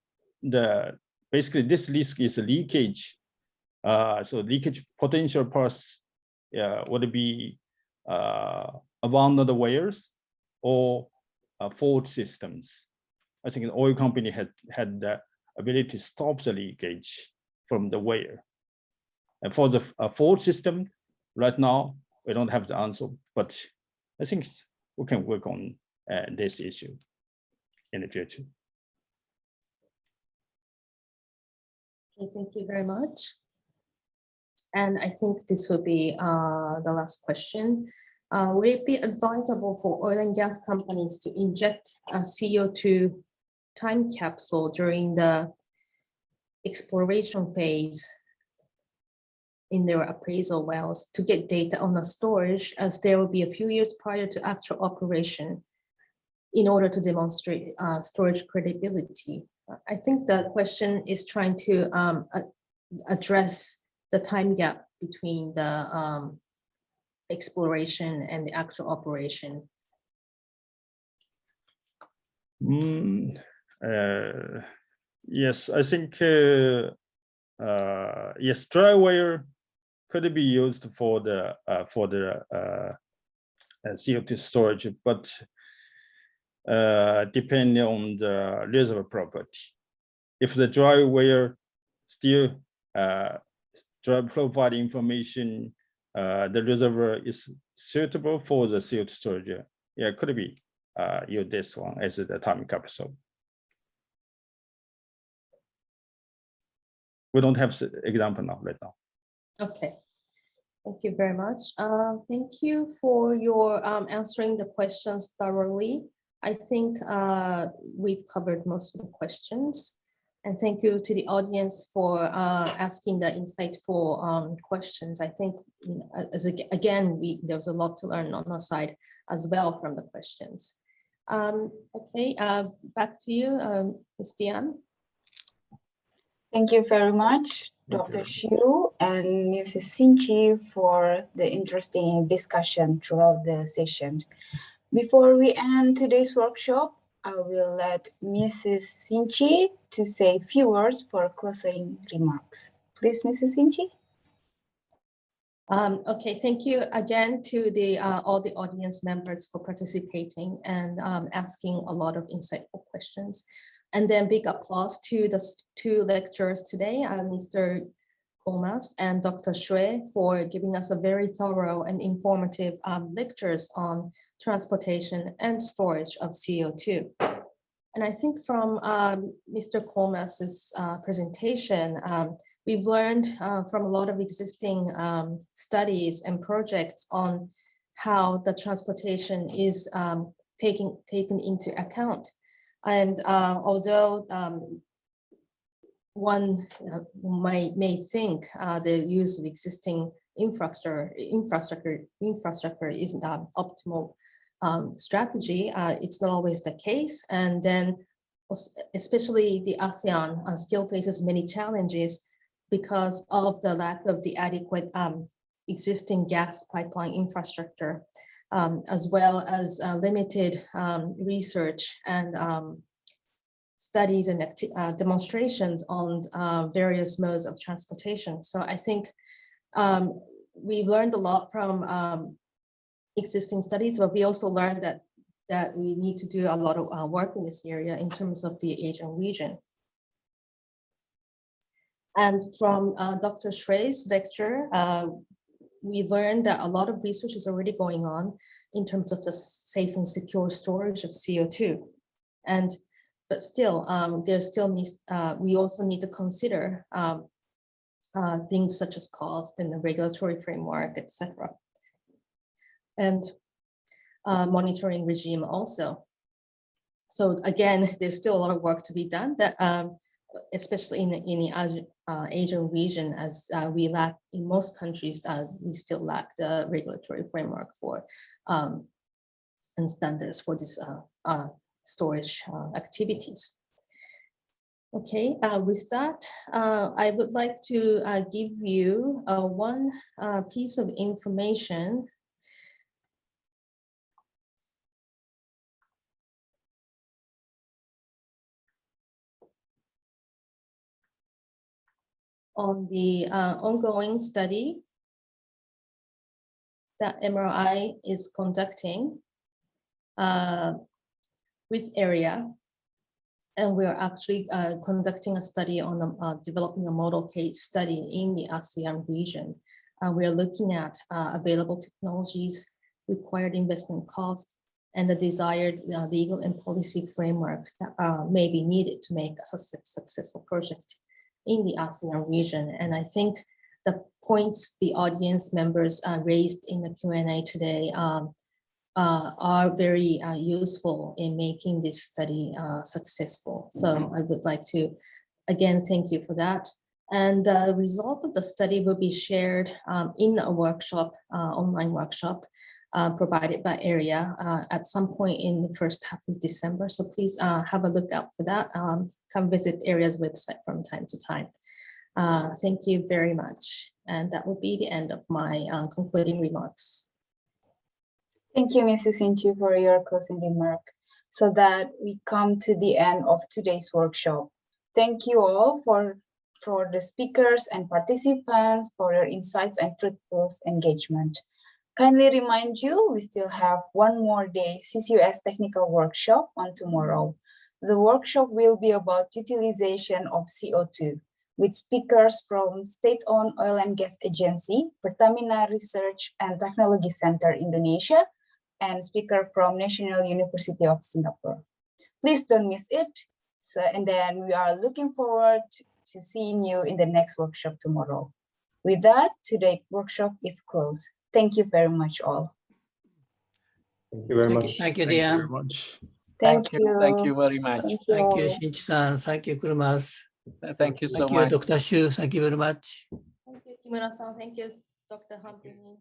Speaker 5: basically this risk is leakage. So leakage potential parts would be abandoned wires or fault systems. I think the oil company had the ability to stop the leakage from the wire. And for the fault system, right now, we don't have the answer, but I think we can work on this issue in the future.
Speaker 3: Okay, thank you very much. And I think this will be the last question. Would it be advisable for oil and gas companies to inject a CO2 time capsule during the exploration phase in their appraisal wells to get data on the storage, as there will be a few years prior to actual operation in order to demonstrate storage credibility? I think the question is trying to address the time gap between the exploration and the actual operation.
Speaker 5: Yes, I think yes, dry wire could be used for the CO2 storage, but depending on the reservoir property. If the dry wire still provide information, the reservoir is suitable for the CO2 storage. Yeah, could be use this one as the time capsule. We don't have example now right now.
Speaker 3: Okay, thank you very much. Thank you for your answering the questions thoroughly. I think we've covered most of the questions. And thank you to the audience for asking the insightful questions. I think, again, there was a lot to learn on our side as well from the questions. Okay, back to you, Ms. Dian.
Speaker 1: Thank you very much, Dr. Xu and Mrs. Shinchi, for the interesting discussion throughout the session. Before we end today's workshop, I will let Mrs. Shinchi to say a few words for closing remarks. Please, Mrs. Shinchi.
Speaker 3: Okay, thank you again to all the audience members for participating and asking a lot of insightful questions. And then big applause to the two lecturers today, Mr. Coulmas and Dr. Xue, for giving us a very thorough and informative lectures on transportation and storage of CO2. And I think from Mr. Coulmas's presentation, we've learned from a lot of existing studies and projects on how the transportation is taken into account. And although one may think the use of existing infrastructure isn't an optimal strategy, it's not always the case. And then especially the ASEAN still faces many challenges because of the lack of the adequate existing gas pipeline infrastructure, as well as limited research and studies and demonstrations on various modes of transportation. So I think we've learned a lot from existing studies, but we also learned that we need to do a lot of work in this area in terms of the Asian region. And from Dr. Xue's lecture, we learned that a lot of research is already going on in terms of the safe and secure storage of CO2. But still, we also need to consider things such as cost and the regulatory framework, etc. And monitoring regime also. So again, there's still a lot of work to be done, that especially in the Asian region, as we lack in most countries, we still lack the regulatory framework for and standards for this storage activities. Okay, with that, I would like to give you one piece of information on the ongoing study that MRI is conducting with ERIA. And we're actually conducting a study on developing a model case study in the ASEAN region. We're looking at available technologies, required investment costs, and the desired legal and policy framework that may be needed to make a successful project in the ASEAN region. And I think the points the audience members raised in the Q&A today are very useful in making this study successful. So I would like to, again, thank you for that. And the result of the study will be shared in a workshop, online workshop, provided by ERIA at some point in the first half of December. So please have a look out for that. Come visit ERIA's website from time to time. Thank you very much. And that will be the end of my concluding remarks.
Speaker 1: Thank you, Mrs. Shinchi, for your closing remark. So that we come to the end of today's workshop. Thank you all for the speakers and participants for your insights and fruitful engagement. Kindly remind you, we still have one more day CCUS Technical Workshop on tomorrow. The workshop will be about utilization of CO2 with speakers from State-Owned Oil and Gas Agency, Pertamina Research and Technology Center Indonesia, and speaker from National University of Singapore. Please don't miss it. So, and then we are looking forward to seeing you in the next workshop tomorrow. With that, today's workshop is closed. Thank you very much all.
Speaker 4: Thank you very much.
Speaker 6: Thank you,
Speaker 5: Thank you very
Speaker 6: Dian.
Speaker 5: much.
Speaker 1: Thank you.
Speaker 2: Thank you very much.
Speaker 1: Thank you.
Speaker 6: Thank you,
Speaker 1: all.
Speaker 6: Shinchi-san. Thank you, Coulmas.
Speaker 2: Thank you so
Speaker 6: Thank you,
Speaker 2: much.
Speaker 6: Dr. Xu. Thank you very much.
Speaker 3: Thank you, Kimura-san. Thank you, Dr. Han Phoumin.